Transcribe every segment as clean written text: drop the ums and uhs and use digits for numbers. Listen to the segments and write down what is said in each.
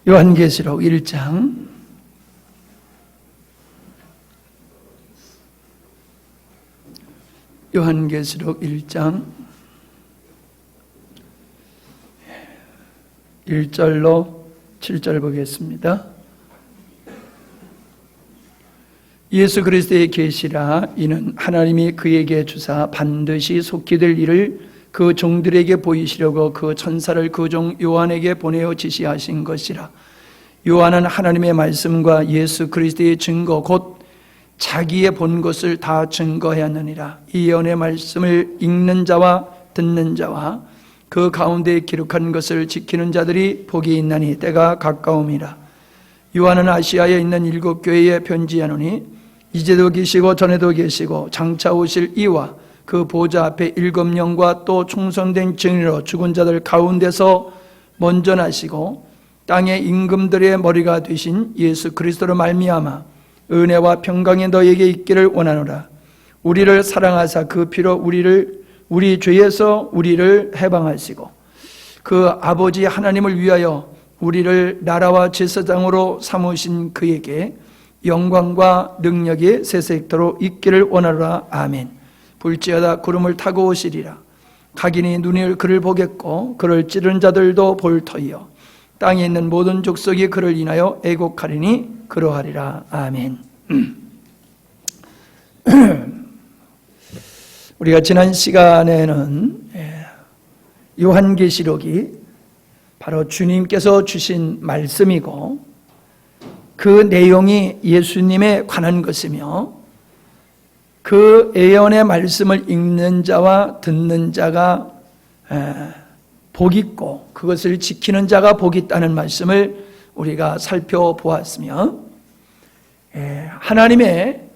요한계시록 1장 요한계시록 1장 1절로 7절 보겠습니다. 예수 그리스도의 계시라. 이는 하나님이 그에게 주사 반드시 속히 될 일을 그 종들에게 보이시려고 그 천사를 그 종 요한에게 보내어 지시하신 것이라. 요한은 하나님의 말씀과 예수 그리스도의 증거 곧 자기의 본 것을 다 증거하였느니라. 이 예언의 말씀을 읽는 자와 듣는 자와 그 가운데 기록한 것을 지키는 자들이 복이 있나니 때가 가까움이라. 요한은 아시아에 있는 7교회에 편지하노니 이제도 계시고 전에도 계시고 장차 오실 이와 그 보좌 앞에 7영과 또 충성된 증인으로 죽은 자들 가운데서 먼저 나시고 땅의 임금들의 머리가 되신 예수 그리스도로 말미암아 은혜와 평강이 너에게 있기를 원하노라. 우리를 사랑하사 그 피로 우리 죄에서 우리를 해방하시고 그 아버지 하나님을 위하여 우리를 나라와 제사장으로 삼으신 그에게 영광과 능력이 세세토록 있기를 원하노라. 아멘. 볼지어다 구름을 타고 오시리라. 각인이 눈을 그를 보겠고 그를 찌른 자들도 볼 터이요 땅에 있는 모든 족속이 그를 인하여 애곡하리니 그러하리라. 아멘. 우리가 지난 시간에는 요한계시록이 바로 주님께서 주신 말씀이고 그 내용이 예수님에 관한 것이며 그 예언의 말씀을 읽는 자와 듣는 자가 복 있고 그것을 지키는 자가 복 있다는 말씀을 우리가 살펴보았으며 하나님의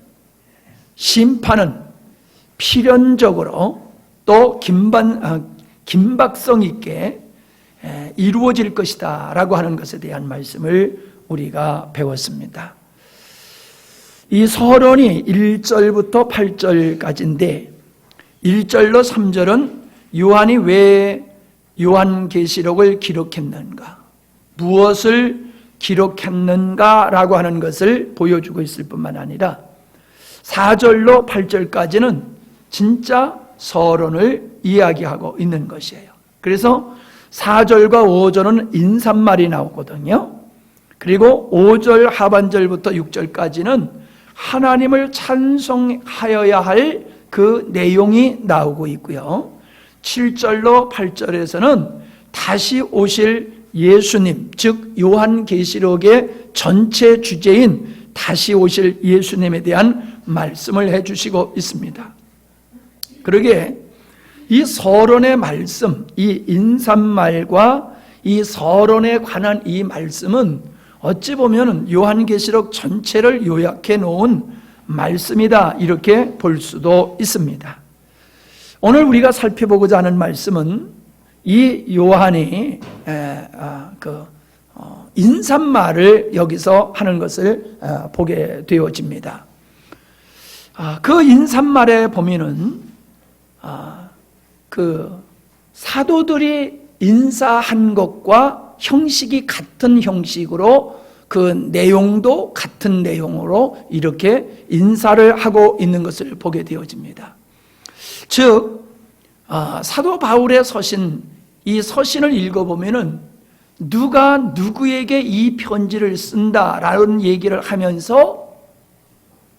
심판은 필연적으로 또 긴박성 있게 이루어질 것이다 라고 하는 것에 대한 말씀을 우리가 배웠습니다. 이 서론이 1절부터 8절까지인데 1절로 3절은 요한이 왜 요한계시록을 기록했는가, 무엇을 기록했는가라고 하는 것을 보여주고 있을 뿐만 아니라 4절로 8절까지는 진짜 서론을 이야기하고 있는 것이에요. 그래서 4절과 5절은 인사말이 나오거든요. 그리고 5절 하반절부터 6절까지는 하나님을 찬송하여야 할 그 내용이 나오고 있고요. 7절로 8절에서는 다시 오실 예수님, 즉 요한계시록의 전체 주제인 다시 오실 예수님에 대한 말씀을 해주시고 있습니다. 그러게 이 서론의 말씀, 이 인사말과 이 서론에 관한 이 말씀은 어찌 보면 요한계시록 전체를 요약해 놓은 말씀이다 이렇게 볼 수도 있습니다. 오늘 우리가 살펴보고자 하는 말씀은 이 요한이 인사말을 여기서 하는 것을 보게 되어집니다. 그 인사말에 보면은 그 사도들이 인사한 것과 형식이 같은 형식으로 그 내용도 같은 내용으로 이렇게 인사를 하고 있는 것을 보게 되어집니다. 즉 사도 바울의 서신, 이 서신을 읽어보면은 누가 누구에게 이 편지를 쓴다라는 얘기를 하면서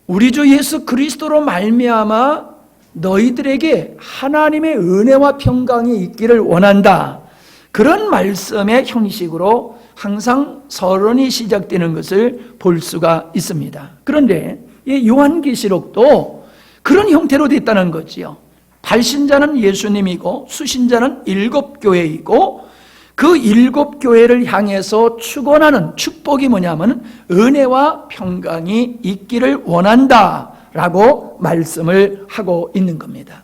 우리 주 예수 그리스도로 말미암아 너희들에게 하나님의 은혜와 평강이 있기를 원한다, 그런 말씀의 형식으로 항상 서론이 시작되는 것을 볼 수가 있습니다. 그런데 이 요한계시록도 그런 형태로 됐다는 거지요. 발신자는 예수님이고 수신자는 7교회이고 그 7교회를 향해서 축원하는 축복이 뭐냐면 은혜와 평강이 있기를 원한다라고 말씀을 하고 있는 겁니다.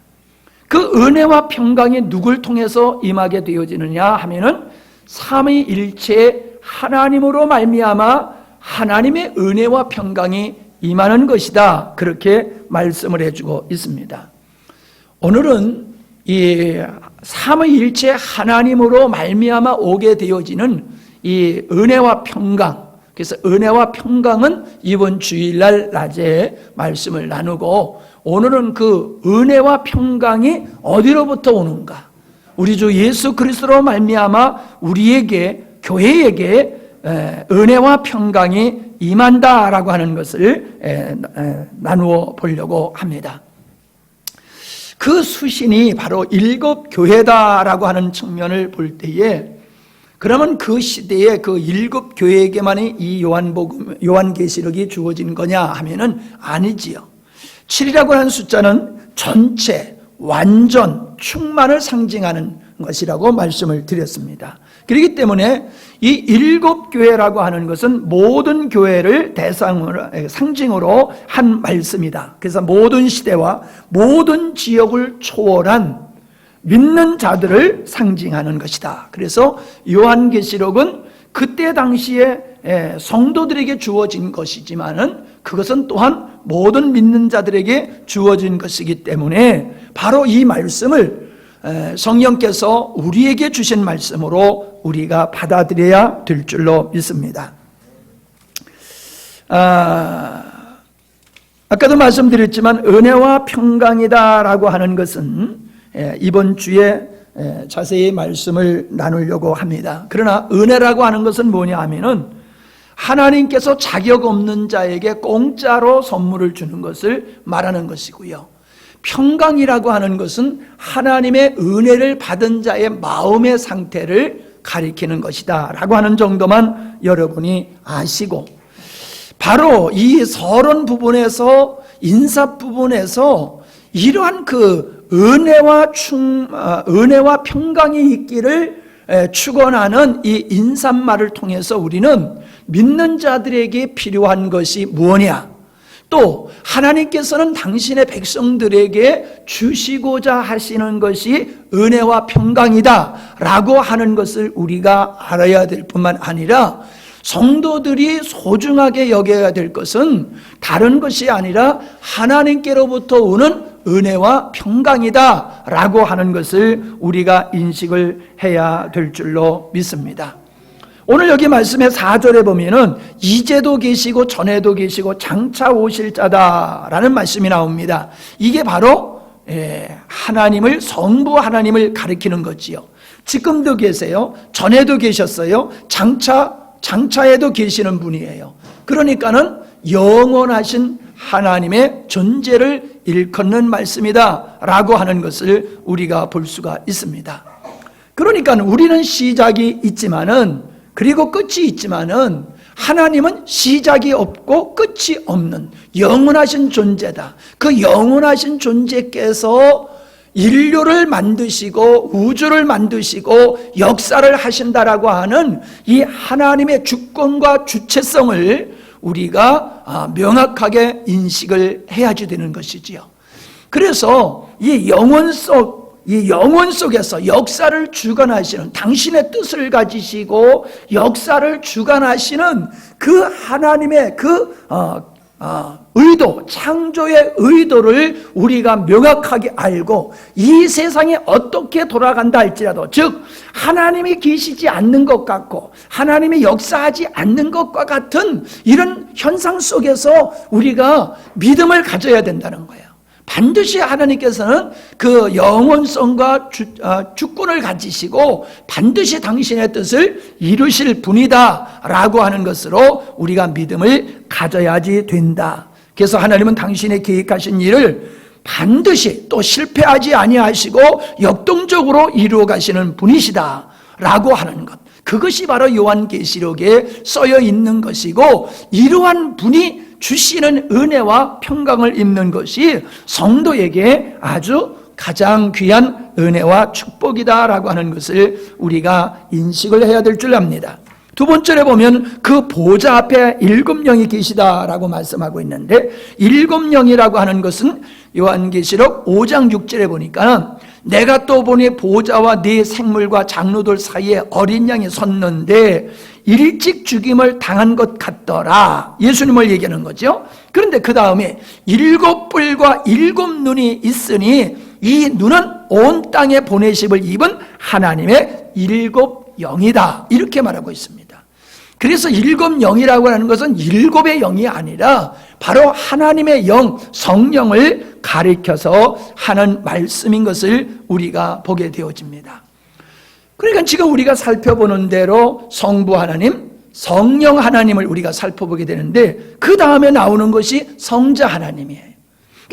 그 은혜와 평강이 누굴 통해서 임하게 되어지느냐 하면은 삼위일체 하나님으로 말미암아 하나님의 은혜와 평강이 임하는 것이다, 그렇게 말씀을 해주고 있습니다. 오늘은 이 삼위일체 하나님으로 말미암아 오게 되어지는 이 은혜와 평강, 그래서 은혜와 평강은 이번 주일날 낮에 말씀을 나누고, 오늘은 그 은혜와 평강이 어디로부터 오는가? 우리 주 예수 그리스도로 말미암아 우리에게, 교회에게 은혜와 평강이 임한다라고 하는 것을 나누어 보려고 합니다. 그 수신이 바로 일곱 교회다라고 하는 측면을 볼 때에, 그러면 그 시대에 그 일곱 교회에게만이 이 요한계시록이 주어진 거냐 하면은 아니지요. 7이라고 하는 숫자는 전체, 완전, 충만을 상징하는 것이라고 말씀을 드렸습니다. 그렇기 때문에 이 일곱 교회라고 하는 것은 모든 교회를 상징으로 한 말씀이다. 그래서 모든 시대와 모든 지역을 초월한 믿는 자들을 상징하는 것이다. 그래서 요한계시록은 그때 당시에 성도들에게 주어진 것이지만은 그것은 또한 모든 믿는 자들에게 주어진 것이기 때문에 바로 이 말씀을 성령께서 우리에게 주신 말씀으로 우리가 받아들여야 될 줄로 믿습니다. 아까도 말씀드렸지만 은혜와 평강이다라고 하는 것은 이번 주에 자세히 말씀을 나누려고 합니다. 그러나 은혜라고 하는 것은 뭐냐 하면은 하나님께서 자격 없는 자에게 공짜로 선물을 주는 것을 말하는 것이고요. 평강이라고 하는 것은 하나님의 은혜를 받은 자의 마음의 상태를 가리키는 것이다 라고 하는 정도만 여러분이 아시고, 바로 이 서론 부분에서, 인사 부분에서 이러한 그 은혜와 평강이 있기를 축원하는 이 인사말을 통해서 우리는 믿는 자들에게 필요한 것이 무엇이냐, 또 하나님께서는 당신의 백성들에게 주시고자 하시는 것이 은혜와 평강이다 라고 하는 것을 우리가 알아야 될 뿐만 아니라, 성도들이 소중하게 여겨야 될 것은 다른 것이 아니라 하나님께로부터 오는 은혜와 평강이다 라고 하는 것을 우리가 인식을 해야 될 줄로 믿습니다. 오늘 여기 말씀의 4절에 보면은 이제도 계시고 전에도 계시고 장차 오실 자다라는 말씀이 나옵니다. 이게 바로 하나님을, 성부 하나님을 가리키는 거지요. 지금도 계세요. 전에도 계셨어요. 장차에도 계시는 분이에요. 그러니까는 영원하신 하나님의 존재를 일컫는 말씀이다 라고 하는 것을 우리가 볼 수가 있습니다. 그러니까 우리는 시작이 있지만은, 그리고 끝이 있지만은, 하나님은 시작이 없고 끝이 없는 영원하신 존재다. 그 영원하신 존재께서 인류를 만드시고 우주를 만드시고 역사를 하신다라고 하는 이 하나님의 주권과 주체성을 우리가 명확하게 인식을 해야지 되는 것이지요. 그래서 이 영원 속에서 역사를 주관하시는, 당신의 뜻을 가지시고 역사를 주관하시는 그 하나님의 의도, 창조의 의도를 우리가 명확하게 알고, 이 세상이 어떻게 돌아간다 할지라도, 즉 하나님이 계시지 않는 것 같고 하나님이 역사하지 않는 것과 같은 이런 현상 속에서 우리가 믿음을 가져야 된다는 거예요. 반드시 하나님께서는 그 영원성과 주권을 가지시고 반드시 당신의 뜻을 이루실 분이다 라고 하는 것으로 우리가 믿음을 가져야지 된다. 그래서 하나님은 당신의 계획하신 일을 반드시 또 실패하지 아니하시고 역동적으로 이루어 가시는 분이시다 라고 하는 것, 그것이 바로 요한계시록에 써여 있는 것이고, 이러한 분이 주시는 은혜와 평강을 입는 것이 성도에게 아주 가장 귀한 은혜와 축복이다라고 하는 것을 우리가 인식을 해야 될 줄 압니다. 두 번째로 보면 그 보좌 앞에 일곱 영이 계시다라고 말씀하고 있는데, 일곱 영이라고 하는 것은 요한계시록 5장 6절에 보니까, 내가 또 보니 보좌와 네 생물과 장로들 사이에 어린 양이 섰는데 일찍 죽임을 당한 것 같더라. 예수님을 얘기하는 거죠. 그런데 그 다음에 일곱 뿔과 일곱 눈이 있으니 이 눈은 온 땅에 보내심을 입은 하나님의 일곱 영이다, 이렇게 말하고 있습니다. 그래서 일곱 영이라고 하는 것은 일곱의 영이 아니라 바로 하나님의 영, 성령을 가리켜서 하는 말씀인 것을 우리가 보게 되어집니다. 그러니까 지금 우리가 살펴보는 대로 성부 하나님, 성령 하나님을 우리가 살펴보게 되는데 그 다음에 나오는 것이 성자 하나님이에요.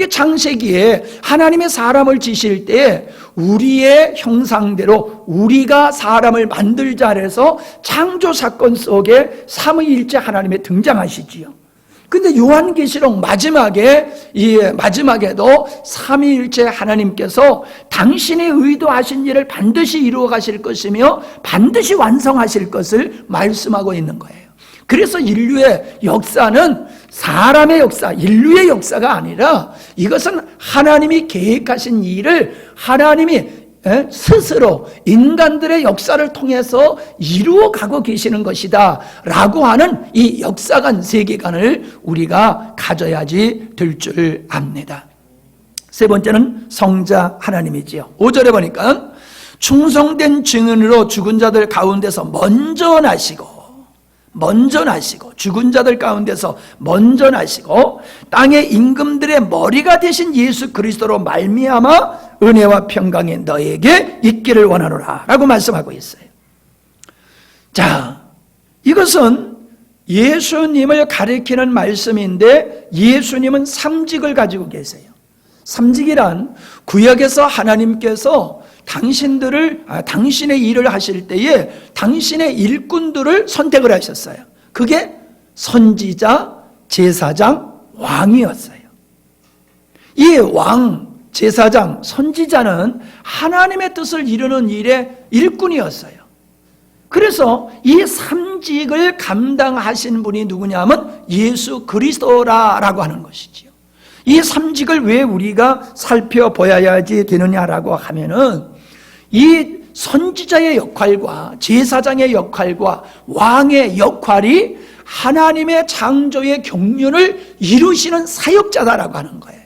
창세기에 하나님의 사람을 지실 때 우리의 형상대로 우리가 사람을 만들자 해서 창조 사건 속에 삼위일체 하나님이 등장하시지요. 근데 요한계시록 마지막에도 삼위일체 하나님께서 당신이 의도하신 일을 반드시 이루어 가실 것이며 반드시 완성하실 것을 말씀하고 있는 거예요. 그래서 인류의 역사는 사람의 역사, 인류의 역사가 아니라 이것은 하나님이 계획하신 일을 하나님이 스스로 인간들의 역사를 통해서 이루어가고 계시는 것이다 라고 하는 이 역사관 세계관을 우리가 가져야지 될 줄 압니다. 세 번째는 성자 하나님이지요. 5절에 보니까 충성된 증인으로 죽은 자들 가운데서 먼저 나시고 죽은 자들 가운데서 먼저 나시고 땅의 임금들의 머리가 되신 예수 그리스도로 말미암아 은혜와 평강이 너에게 있기를 원하노라 라고 말씀하고 있어요. 자, 이것은 예수님을 가리키는 말씀인데 예수님은 삼직을 가지고 계세요. 삼직이란 구약에서 하나님께서 당신의 일을 하실 때에 당신의 일꾼들을 선택을 하셨어요. 그게 선지자, 제사장, 왕이었어요. 이 왕, 제사장, 선지자는 하나님의 뜻을 이루는 일의 일꾼이었어요. 그래서 이 삼직을 감당하신 분이 누구냐면 예수 그리스도라고 하는 것이지요. 이 삼직을 왜 우리가 살펴보아야지 되느냐라고 하면은 이 선지자의 역할과 제사장의 역할과 왕의 역할이 하나님의 창조의 경륜을 이루시는 사역자다라고 하는 거예요.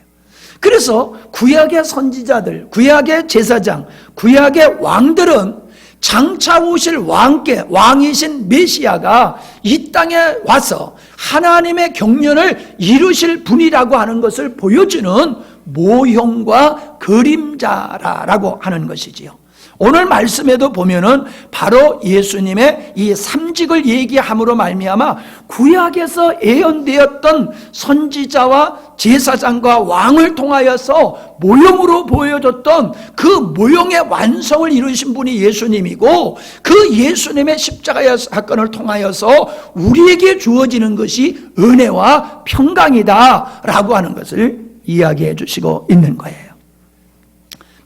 그래서 구약의 선지자들, 구약의 제사장, 구약의 왕들은 장차 오실 왕이신 메시아가 이 땅에 와서 하나님의 경륜을 이루실 분이라고 하는 것을 보여주는 모형과 그림자라고 하는 것이지요. 오늘 말씀에도 보면은 바로 예수님의 이 삼직을 얘기함으로 말미암아 구약에서 예언되었던 선지자와 제사장과 왕을 통하여서 모형으로 보여줬던 그 모형의 완성을 이루신 분이 예수님이고 그 예수님의 십자가의 사건을 통하여서 우리에게 주어지는 것이 은혜와 평강이다라고 하는 것을 이야기해 주시고 있는 거예요.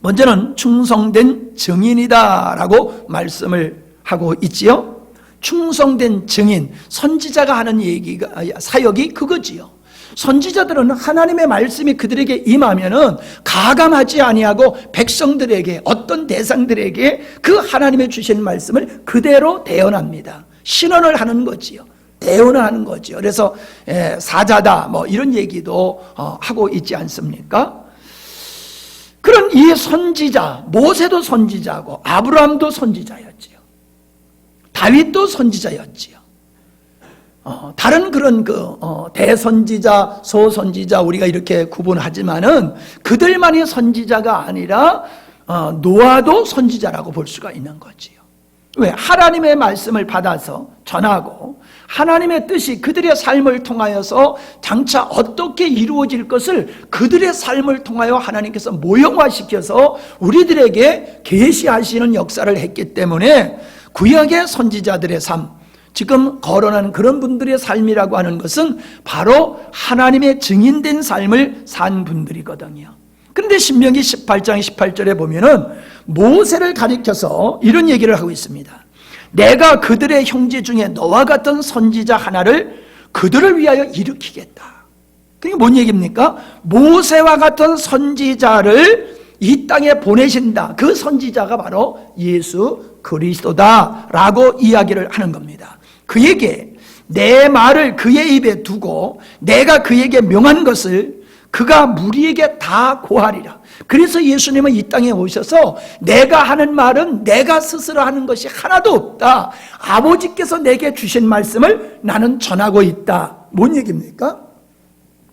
먼저는 충성된 증인이다라고 말씀을 하고 있지요. 충성된 증인, 선지자가 하는 사역이 그거지요. 선지자들은 하나님의 말씀이 그들에게 임하면은 가감하지 아니하고 백성들에게 어떤 대상들에게 그 하나님의 주신 말씀을 그대로 대언합니다. 신언을 하는 거지요. 대언을 하는 거지요. 그래서 사자다 뭐 이런 얘기도 하고 있지 않습니까? 그런 이 선지자, 모세도 선지자고 아브라함도 선지자였지요. 다윗도 선지자였지요. 다른 그런 대선지자, 소선지자 우리가 이렇게 구분하지만은 그들만이 선지자가 아니라 노아도 선지자라고 볼 수가 있는 거지요. 왜? 하나님의 말씀을 받아서 전하고 하나님의 뜻이 그들의 삶을 통하여서 장차 어떻게 이루어질 것을 그들의 삶을 통하여 하나님께서 모형화시켜서 우리들에게 계시하시는 역사를 했기 때문에 구약의 선지자들의 삶, 지금 거론하는 그런 분들의 삶이라고 하는 것은 바로 하나님의 증인된 삶을 산 분들이거든요. 그런데 신명기 18장 18절에 보면은 모세를 가리켜서 이런 얘기를 하고 있습니다. 내가 그들의 형제 중에 너와 같은 선지자 하나를 그들을 위하여 일으키겠다. 그게 뭔 얘기입니까? 모세와 같은 선지자를 이 땅에 보내신다. 그 선지자가 바로 예수 그리스도다라고 이야기를 하는 겁니다. 그에게 내 말을 그의 입에 두고 내가 그에게 명한 것을 그가 무리에게 다 고하리라. 그래서 예수님은 이 땅에 오셔서 내가 하는 말은 내가 스스로 하는 것이 하나도 없다. 아버지께서 내게 주신 말씀을 나는 전하고 있다. 뭔 얘기입니까?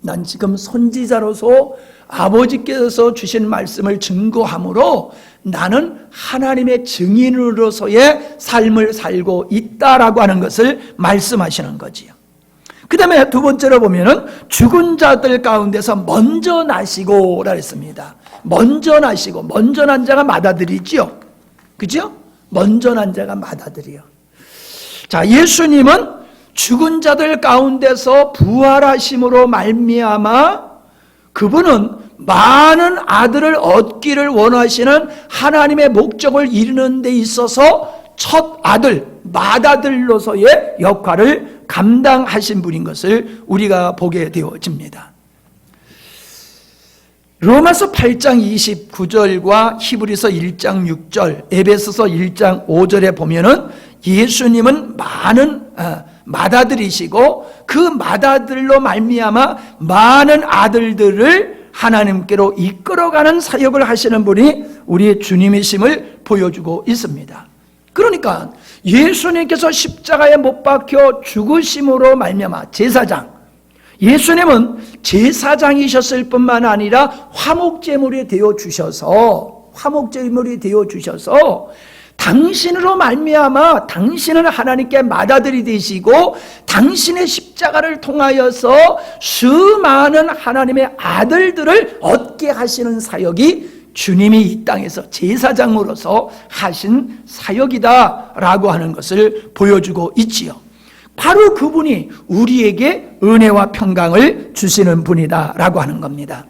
난 지금 선지자로서 아버지께서 주신 말씀을 증거함으로 나는 하나님의 증인으로서의 삶을 살고 있다라고 하는 것을 말씀하시는 거지요. 그 다음에 두 번째로 보면은 죽은 자들 가운데서 먼저 나시고라 했습니다. 먼저 나시고, 먼저 난 자가 맏아들이지요. 그죠? 먼저 난 자가 맏아들이요. 자, 예수님은 죽은 자들 가운데서 부활하심으로 말미암아 그분은 많은 아들을 얻기를 원하시는 하나님의 목적을 이루는 데 있어서 첫 아들, 맏아들로서의 역할을 감당하신 분인 것을 우리가 보게 되어집니다. 로마서 8장 29절과 히브리서 1장 6절, 에베소서 1장 5절에 보면은 예수님은 많은 맏아들이시고 그 맏아들로 말미암아 많은 아들들을 하나님께로 이끌어가는 사역을 하시는 분이 우리 주님이심을 보여주고 있습니다. 그러니까 예수님께서 십자가에 못 박혀 죽으심으로 말미암아 제사장, 예수님은 제사장이셨을 뿐만 아니라 화목제물이 되어 주셔서 당신으로 말미암아 당신은 하나님께 맏아들이 되시고 당신의 십자가를 통하여서 수많은 하나님의 아들들을 얻게 하시는 사역이 주님이 이 땅에서 제사장으로서 하신 사역이다라고 하는 것을 보여주고 있지요. 바로 그분이 우리에게 은혜와 평강을 주시는 분이다라고 하는 겁니다.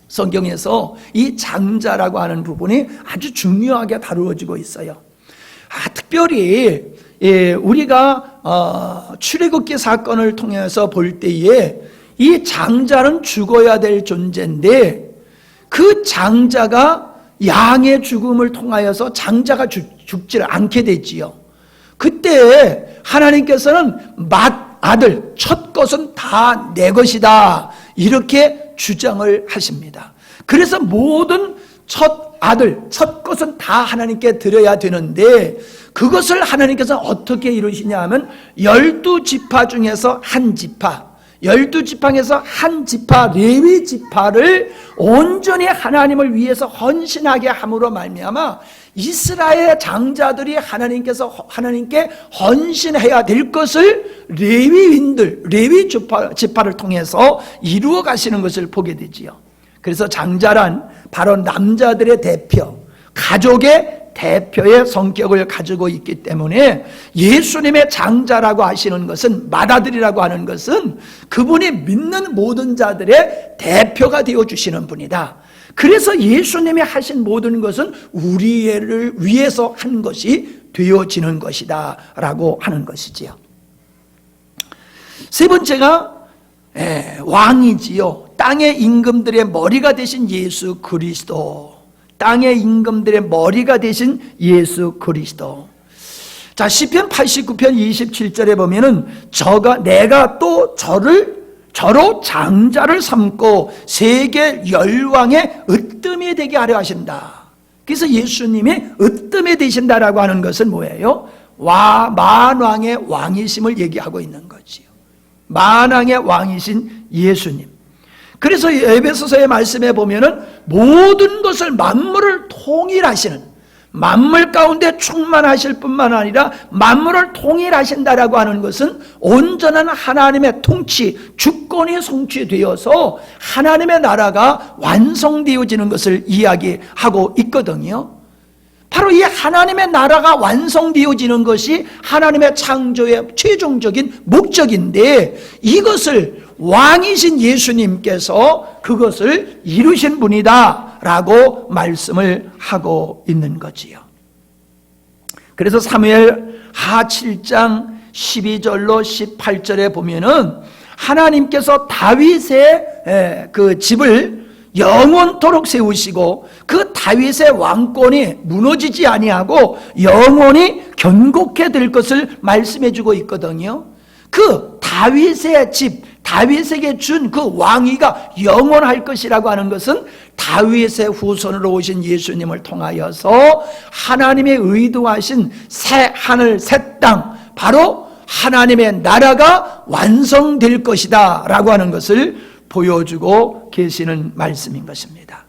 성경에서 이 장자라고 하는 부분이 아주 중요하게 다루어지고 있어요. 특별히 우리가 출애굽기 사건을 통해서 볼 때에 이 장자는 죽어야 될 존재인데 그 장자가 양의 죽음을 통하여서 장자가 죽지를 않게 됐지요. 그때 하나님께서는 맏아들, 첫 것은 다 내 것이다 이렇게 주장을 하십니다. 그래서 모든 첫 아들, 첫 것은 다 하나님께 드려야 되는데 그것을 하나님께서 어떻게 이루시냐 하면 12지파 중에서 한 지파, 12지파에서 한 지파, 레위 지파를 온전히 하나님을 위해서 헌신하게 함으로 말미암아 이스라엘 장자들이 하나님께 헌신해야 될 것을 레위 지파를 통해서 이루어 가시는 것을 보게 되지요. 그래서 장자란 바로 남자들의 대표, 가족의 대표의 성격을 가지고 있기 때문에 예수님의 장자라고 하시는 것은, 맏아들이라고 하는 것은 그분이 믿는 모든 자들의 대표가 되어주시는 분이다. 그래서 예수님이 하신 모든 것은 우리를 위해서 한 것이 되어지는 것이다 라고 하는 것이지요. 세 번째가 왕이지요. 땅의 임금들의 머리가 되신 예수 그리스도. 땅의 임금들의 머리가 되신 예수 그리스도. 자, 시편 89편 27절에 보면은 내가 또 저로 장자를 삼고 세계 열왕의 으뜸이 되게 하려 하신다. 그래서 예수님이 으뜸이 되신다라고 하는 것은 뭐예요? 만왕의 왕이심을 얘기하고 있는 거지요. 만왕의 왕이신 예수님. 그래서 에베소서의 말씀에 보면은 모든 것을 만물을 통일하시는, 만물 가운데 충만하실 뿐만 아니라 만물을 통일하신다라고 하는 것은 온전한 하나님의 통치, 주권이 성취되어서 하나님의 나라가 완성되어지는 것을 이야기하고 있거든요. 바로 이 하나님의 나라가 완성되어지는 것이 하나님의 창조의 최종적인 목적인데 이것을 왕이신 예수님께서 그것을 이루신 분이다 라고 말씀을 하고 있는 거지요. 그래서 사무엘 하 7장 12절로 18절에 보면은 하나님께서 다윗의 그 집을 영원토록 세우시고 그 다윗의 왕권이 무너지지 아니하고 영원히 견고케 될 것을 말씀해 주고 있거든요. 그 다윗의 집, 다윗에게 준 그 왕위가 영원할 것이라고 하는 것은 다윗의 후손으로 오신 예수님을 통하여서 하나님의 의도하신 새 하늘 새 땅, 바로 하나님의 나라가 완성될 것이다 라고 하는 것을 보여주고 계시는 말씀인 것입니다.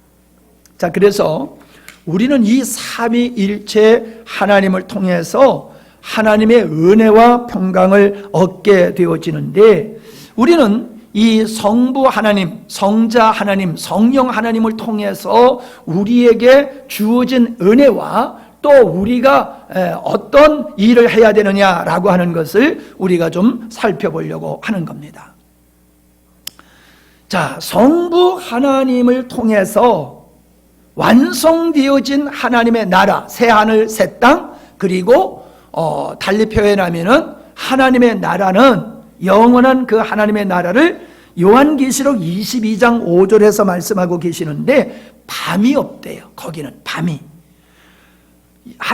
자, 그래서 우리는 이 삼위일체 하나님을 통해서 하나님의 은혜와 평강을 얻게 되어지는데, 우리는 이 성부 하나님, 성자 하나님, 성령 하나님을 통해서 우리에게 주어진 은혜와 또 우리가 어떤 일을 해야 되느냐라고 하는 것을 우리가 좀 살펴보려고 하는 겁니다. 자, 성부 하나님을 통해서 완성되어진 하나님의 나라, 새하늘 새 땅, 그리고 달리 표현하면은 하나님의 나라는, 영원한 그 하나님의 나라를 요한계시록 22장 5절에서 말씀하고 계시는데 밤이 없대요. 거기는 밤이.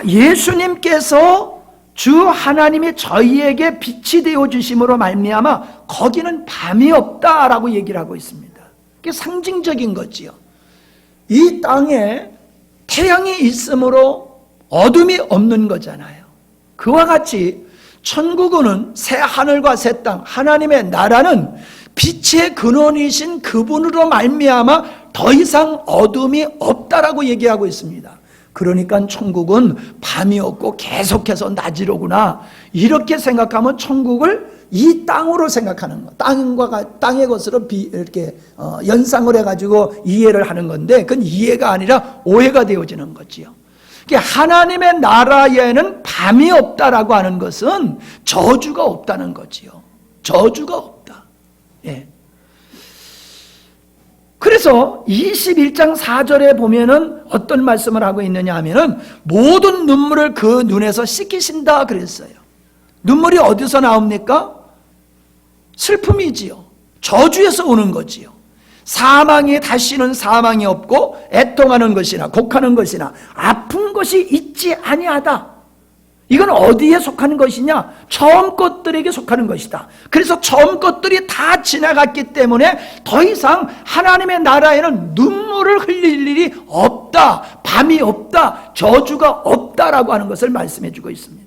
예수님께서 주 하나님이 저희에게 빛이 되어 주심으로 말미암아 거기는 밤이 없다라고 얘기를 하고 있습니다. 그게 상징적인 거지요. 이 땅에 태양이 있으므로 어둠이 없는 거잖아요. 그와 같이 천국은 새 하늘과 새 땅, 하나님의 나라는 빛의 근원이신 그분으로 말미암아 더 이상 어둠이 없다라고 얘기하고 있습니다. 그러니까 천국은 밤이 없고 계속해서 낮이로구나, 이렇게 생각하면 천국을 이 땅으로 생각하는 거, 땅의 것으로 이렇게 연상을 해가지고 이해를 하는 건데, 그건 이해가 아니라 오해가 되어지는 거지요. 하나님의 나라에는 밤이 없다라고 하는 것은 저주가 없다는 거지요. 저주가 없다. 예. 그래서 21장 4절에 보면은 어떤 말씀을 하고 있느냐 하면은 모든 눈물을 그 눈에서 씻기신다 그랬어요. 눈물이 어디서 나옵니까? 슬픔이지요. 저주에서 오는 거지요. 사망이 다시는 사망이 없고 애통하는 것이나 곡하는 것이나 아픈 것이 있지 아니하다. 이건 어디에 속하는 것이냐? 처음 것들에게 속하는 것이다. 그래서 처음 것들이 다 지나갔기 때문에 더 이상 하나님의 나라에는 눈물을 흘릴 일이 없다, 밤이 없다, 저주가 없다라고 하는 것을 말씀해 주고 있습니다.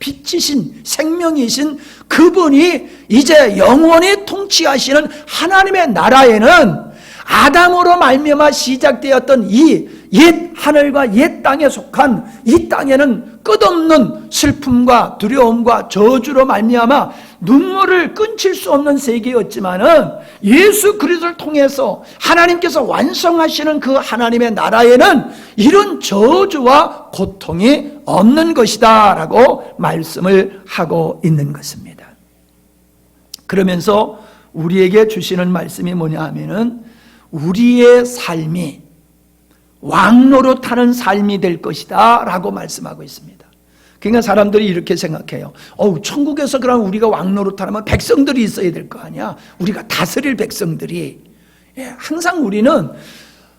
빛이신 생명이신 그분이 이제 영원히 통치하시는 하나님의 나라에는 아담으로 말미암아 시작되었던 이 옛 하늘과 옛 땅에 속한 이 땅에는 끝없는 슬픔과 두려움과 저주로 말미암아 눈물을 끊칠 수 없는 세계였지만은 예수 그리스도를 통해서 하나님께서 완성하시는 그 하나님의 나라에는 이런 저주와 고통이 없는 것이다 라고 말씀을 하고 있는 것입니다. 그러면서 우리에게 주시는 말씀이 뭐냐 하면은 우리의 삶이 왕노릇하는 삶이 될 것이다 라고 말씀하고 있습니다. 그러니까 사람들이 이렇게 생각해요. 천국에서 그럼 우리가 왕노릇하려면 백성들이 있어야 될 거 아니야. 우리가 다스릴 백성들이. 항상 우리는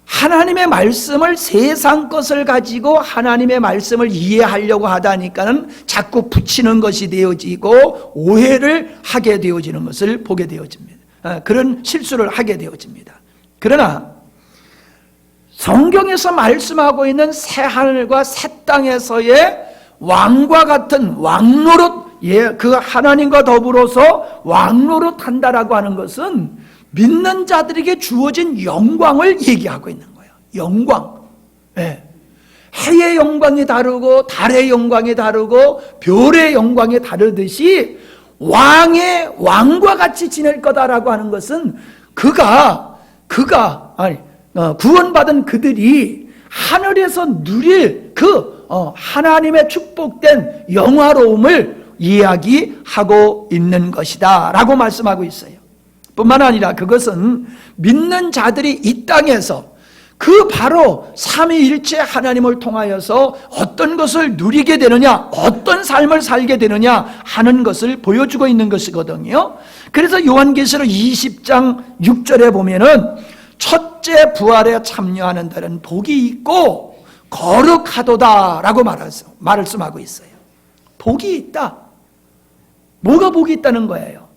하나님의 말씀을, 세상 것을 가지고 하나님의 말씀을 이해하려고 하다니까는 자꾸 붙이는 것이 되어지고 오해를 하게 되어지는 것을 보게 되어집니다. 그런 실수를 하게 되어집니다. 그러나 성경에서 말씀하고 있는 새 하늘과 새 땅에서의 왕과 같은 왕노릇, 그 하나님과 더불어서 왕노릇 한다라고 하는 것은 믿는 자들에게 주어진 영광을 얘기하고 있는 거예요. 영광. 해의 영광이 다르고 달의 영광이 다르고 별의 영광이 다르듯이 왕의 왕과 같이 지낼 거다라고 하는 것은 구원받은 그들이 하늘에서 누릴 그 하나님의 축복된 영화로움을 이야기하고 있는 것이다 라고 말씀하고 있어요. 뿐만 아니라 그것은 믿는 자들이 이 땅에서 그 바로 삼위일체 하나님을 통하여서 어떤 것을 누리게 되느냐, 어떤 삶을 살게 되느냐 하는 것을 보여주고 있는 것이거든요. 그래서 요한계시록 20장 6절에 보면은 첫째 부활에 참여하는 자는 복이 있고 거룩하도다 라고 말씀하고 있어요. 복이 있다. 뭐가 복이 있다는 거예요?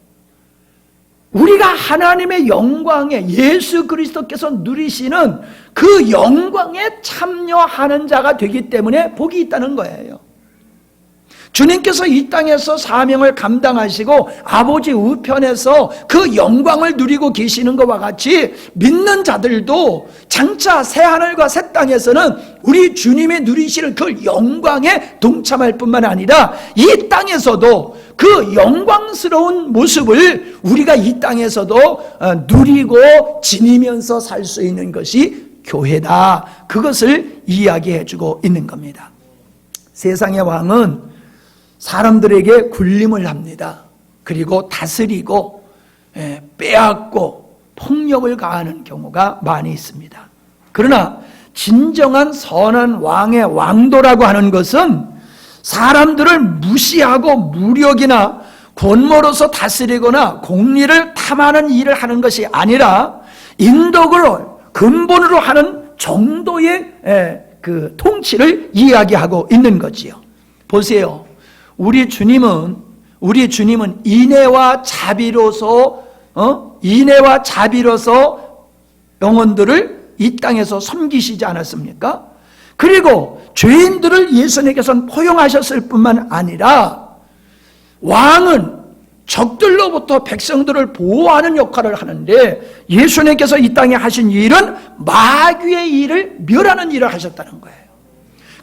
우리가 하나님의 영광에 예수 그리스도께서 누리시는 그 영광에 참여하는 자가 되기 때문에 복이 있다는 거예요. 주님께서 이 땅에서 사명을 감당하시고 아버지 우편에서 그 영광을 누리고 계시는 것과 같이 믿는 자들도 장차 새하늘과 새 땅에서는 우리 주님이 누리실 그 영광에 동참할 뿐만 아니라 이 땅에서도 그 영광스러운 모습을 우리가 이 땅에서도 누리고 지니면서 살 수 있는 것이 교회다. 그것을 이야기해주고 있는 겁니다. 세상의 왕은 사람들에게 군림을 합니다. 그리고 다스리고 빼앗고 폭력을 가하는 경우가 많이 있습니다. 그러나 진정한 선한 왕의 왕도라고 하는 것은 사람들을 무시하고 무력이나 권모로서 다스리거나 공리를 탐하는 일을 하는 것이 아니라 인덕으로 근본으로 하는 정도의 그 통치를 이야기하고 있는 거지요. 보세요. 우리 주님은 인애와 자비로서 영혼들을 이 땅에서 섬기시지 않았습니까? 그리고 죄인들을 예수님께서는 포용하셨을 뿐만 아니라 왕은 적들로부터 백성들을 보호하는 역할을 하는데 예수님께서 이 땅에 하신 일은 마귀의 일을 멸하는 일을 하셨다는 거예요.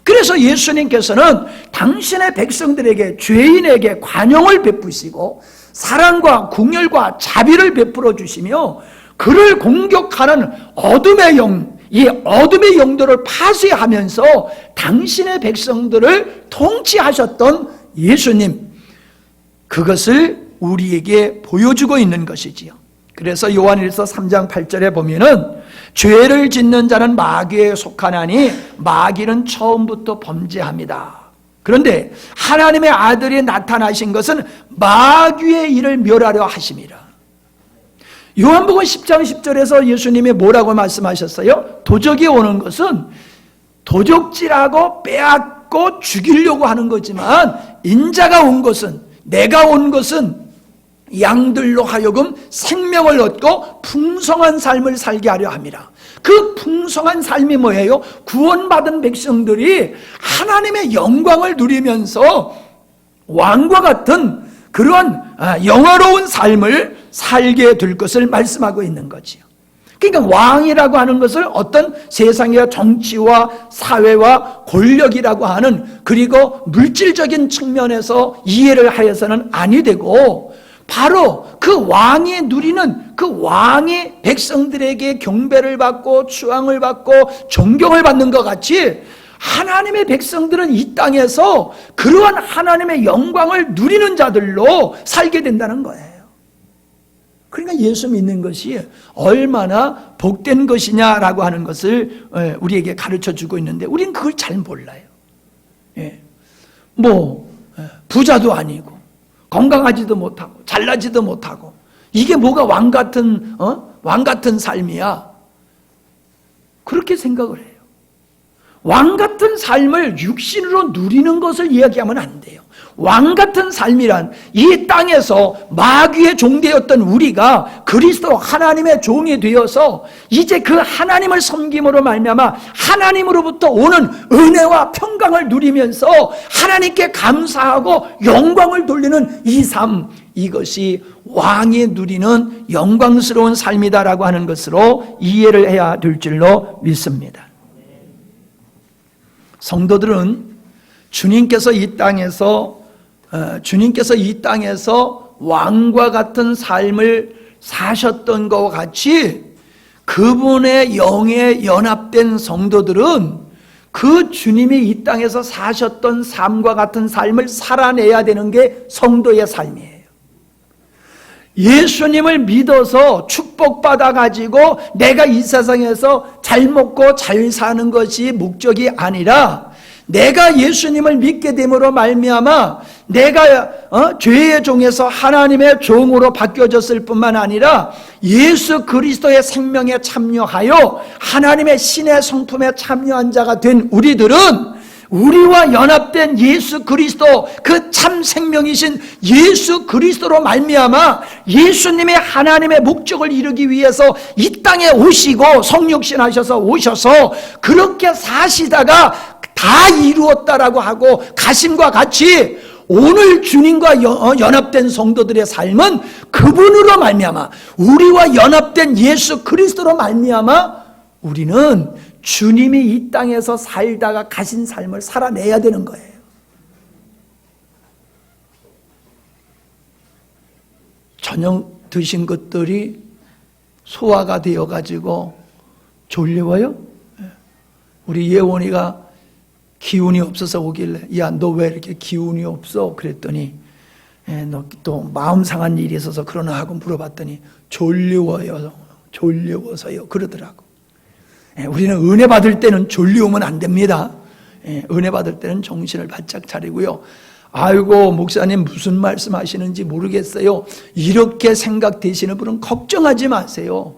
그래서 예수님께서는 당신의 백성들에게, 죄인에게 관용을 베푸시고 사랑과 궁혈과 자비를 베풀어 주시며 그를 공격하는 어둠의 영, 이 어둠의 영도를 파쇄하면서 당신의 백성들을 통치하셨던 예수님, 그것을 우리에게 보여주고 있는 것이지요. 그래서 요한일서 3장 8절에 보면은 죄를 짓는 자는 마귀에 속하나니 마귀는 처음부터 범죄합니다. 그런데 하나님의 아들이 나타나신 것은 마귀의 일을 멸하려 하심이라. 요한복음 10장 10절에서 예수님이 뭐라고 말씀하셨어요? 도적이 오는 것은 도적질하고 빼앗고 죽이려고 하는 거지만 인자가 온 것은, 내가 온 것은 양들로 하여금 생명을 얻고 풍성한 삶을 살게 하려 함이라. 그 풍성한 삶이 뭐예요? 구원받은 백성들이 하나님의 영광을 누리면서 왕과 같은 그런 영화로운 삶을 살게 될 것을 말씀하고 있는 거지요. 그러니까 왕이라고 하는 것을 어떤 세상의 정치와 사회와 권력이라고 하는, 그리고 물질적인 측면에서 이해를 하여서는 아니 되고, 바로 그 왕이 누리는, 그 왕이 백성들에게 경배를 받고 추앙을 받고 존경을 받는 것 같이 하나님의 백성들은 이 땅에서 그러한 하나님의 영광을 누리는 자들로 살게 된다는 거예요. 그러니까 예수 믿는 것이 얼마나 복된 것이냐라고 하는 것을 우리에게 가르쳐주고 있는데 우리는 그걸 잘 몰라요. 부자도 아니고 건강하지도 못하고 잘나지도 못하고 이게 뭐가 왕 같은 삶이야? 그렇게 생각을 해요. 왕 같은 삶을 육신으로 누리는 것을 이야기하면 안 돼요. 왕 같은 삶이란 이 땅에서 마귀의 종되었던 우리가 그리스도 하나님의 종이 되어서 이제 그 하나님을 섬김으로 말미암아 하나님으로부터 오는 은혜와 평강을 누리면서 하나님께 감사하고 영광을 돌리는 이 삶, 이것이 왕이 누리는 영광스러운 삶이다라고 하는 것으로 이해를 해야 될 줄로 믿습니다. 성도들은 주님께서 이 땅에서 왕과 같은 삶을 사셨던 것과 같이 그분의 영에 연합된 성도들은 그 주님이 이 땅에서 사셨던 삶과 같은 삶을 살아내야 되는 게 성도의 삶이에요. 예수님을 믿어서 축복받아가지고 내가 이 세상에서 잘 먹고 잘 사는 것이 목적이 아니라 내가 예수님을 믿게 됨으로 말미암아 내가 죄의 종에서 하나님의 종으로 바뀌어졌을 뿐만 아니라 예수 그리스도의 생명에 참여하여 하나님의 신의 성품에 참여한 자가 된 우리들은 우리와 연합된 예수 그리스도, 그 참 생명이신 예수 그리스도로 말미암아 예수님의 하나님의 목적을 이루기 위해서 이 땅에 오시고 성육신 하셔서 오셔서 그렇게 사시다가 다 이루었다라고 하고 가심과 같이 오늘 주님과 연합된 성도들의 삶은 그분으로 말미암아, 우리와 연합된 예수 그리스도로 말미암아 우리는 주님이 이 땅에서 살다가 가신 삶을 살아내야 되는 거예요. 저녁 드신 것들이 소화가 되어가지고 졸려워요? 우리 예원이가 기운이 없어서 오길래, 야, 너 왜 이렇게 기운이 없어? 그랬더니, 너 또 마음 상한 일이 있어서 그러나 하고 물어봤더니 졸려워서요 그러더라고. 우리는 은혜 받을 때는 졸려오면 안 됩니다. 은혜 받을 때는 정신을 바짝 차리고요. 아이고, 목사님 무슨 말씀 하시는지 모르겠어요. 이렇게 생각되시는 분은 걱정하지 마세요.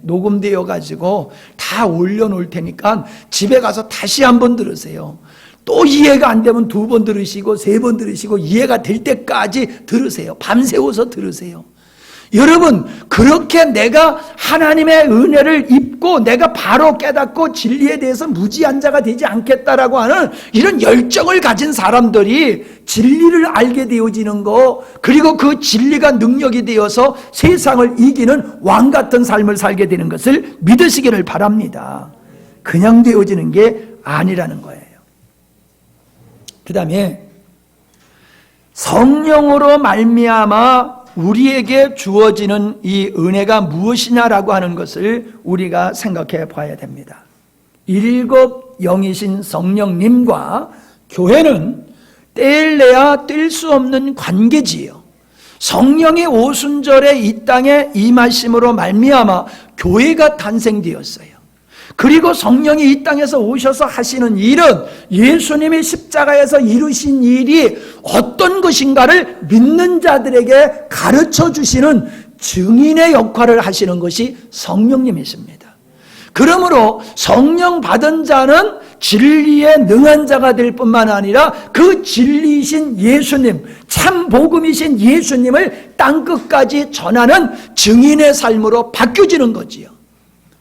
녹음되어 가지고 다 올려놓을 테니까 집에 가서 다시 한번 들으세요. 또 이해가 안 되면 2번 들으시고 3번 들으시고 이해가 될 때까지 들으세요. 밤새워서 들으세요. 여러분, 그렇게 내가 하나님의 은혜를 입고 내가 바로 깨닫고 진리에 대해서 무지한 자가 되지 않겠다라고 하는 이런 열정을 가진 사람들이 진리를 알게 되어지는 거, 그리고 그 진리가 능력이 되어서 세상을 이기는 왕 같은 삶을 살게 되는 것을 믿으시기를 바랍니다. 그냥 되어지는 게 아니라는 거예요. 그 다음에 성령으로 말미암아 우리에게 주어지는 이 은혜가 무엇이냐라고 하는 것을 우리가 생각해 봐야 됩니다. 7 영이신 성령님과 교회는 뗄래야 뗄 수 없는 관계지요. 성령이 오순절에 이 땅에 임하심으로 말미암아 교회가 탄생되었어요. 그리고 성령이 이 땅에서 오셔서 하시는 일은 예수님이 십자가에서 이루신 일이 어떤 것인가를 믿는 자들에게 가르쳐 주시는 증인의 역할을 하시는 것이 성령님이십니다. 그러므로 성령 받은 자는 진리에 능한 자가 될 뿐만 아니라 그 진리이신 예수님, 참 복음이신 예수님을 땅끝까지 전하는 증인의 삶으로 바뀌어지는 거지요.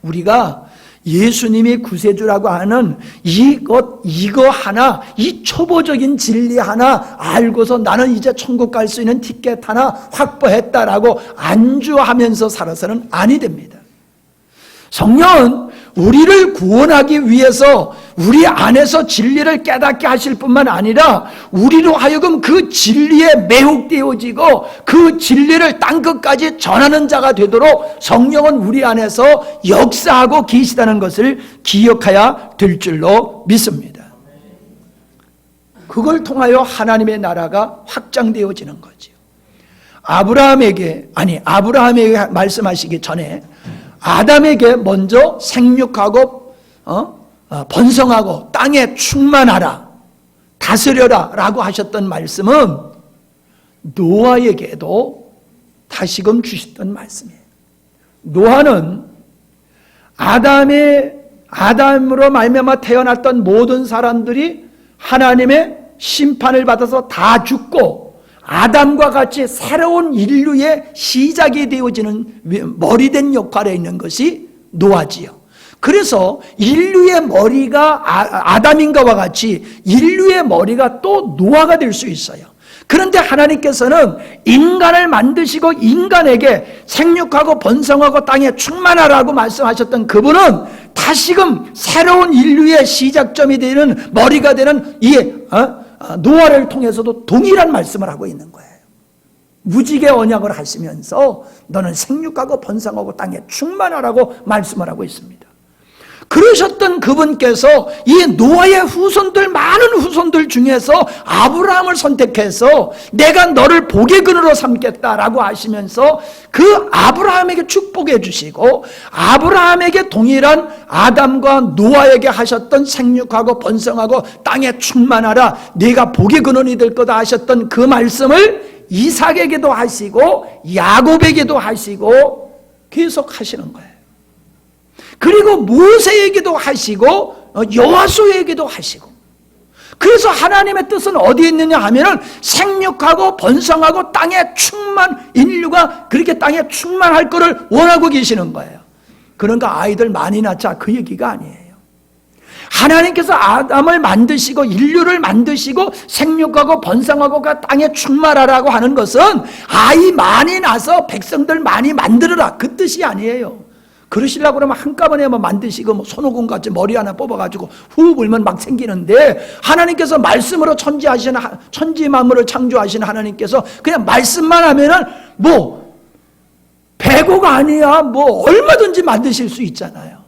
우리가 예수님이 구세주라고 하는 이거 하나, 이 초보적인 진리 하나 알고서 나는 이제 천국 갈 수 있는 티켓 하나 확보했다라고 안주하면서 살아서는 아니 됩니다. 성령은 우리를 구원하기 위해서 우리 안에서 진리를 깨닫게 하실 뿐만 아니라 우리로 하여금 그 진리에 매혹되어지고 그 진리를 땅끝까지 전하는 자가 되도록 성령은 우리 안에서 역사하고 계시다는 것을 기억해야 될 줄로 믿습니다. 그걸 통하여 하나님의 나라가 확장되어지는 거죠. 아브라함에게 말씀하시기 전에 아담에게 먼저 생육하고 번성하고 땅에 충만하라, 다스려라 라고 하셨던 말씀은 노아에게도 다시금 주셨던 말씀이에요. 노아는 아담으로 말미암아 태어났던 모든 사람들이 하나님의 심판을 받아서 다 죽고 아담과 같이 새로운 인류의 시작이 되어지는 머리된 역할에 있는 것이 노아지요. 그래서 인류의 머리가 아담인가와 같이 인류의 머리가 또 노아가 될 수 있어요. 그런데 하나님께서는 인간을 만드시고 인간에게 생육하고 번성하고 땅에 충만하라고 말씀하셨던 그분은 다시금 새로운 인류의 시작점이 되는 머리가 되는 이 노아를 통해서도 동일한 말씀을 하고 있는 거예요. 무지개 언약을 하시면서 너는 생육하고 번성하고 땅에 충만하라고 말씀을 하고 있습니다. 그러셨던 그분께서 이 노아의 후손들, 많은 후손들 중에서 아브라함을 선택해서 내가 너를 복의 근으로 삼겠다라고 하시면서 그 아브라함에게 축복해 주시고 아브라함에게 동일한 아담과 노아에게 하셨던 생육하고 번성하고 땅에 충만하라, 네가 복의 근원이 될 거다 하셨던 그 말씀을 이삭에게도 하시고 야곱에게도 하시고 계속 하시는 거예요. 그리고 모세에게도 하시고 여호수아에게도 하시고, 그래서 하나님의 뜻은 어디에 있느냐 하면은 생육하고 번성하고 인류가 그렇게 땅에 충만할 것을 원하고 계시는 거예요. 그러니까 아이들 많이 낳자 그 얘기가 아니에요. 하나님께서 아담을 만드시고 인류를 만드시고 생육하고 번성하고 그 땅에 충만하라고 하는 것은 아이 많이 낳아서 백성들 많이 만들어라 그 뜻이 아니에요. 그러시려고 그러면 한꺼번에 만드시고 손오공 같이 머리 하나 뽑아가지고 후 불면 막 생기는데, 하나님께서 말씀으로 천지 만물을 창조하신 하나님께서 그냥 말씀만 하면은 배고가 아니야 얼마든지 만드실 수 있잖아요.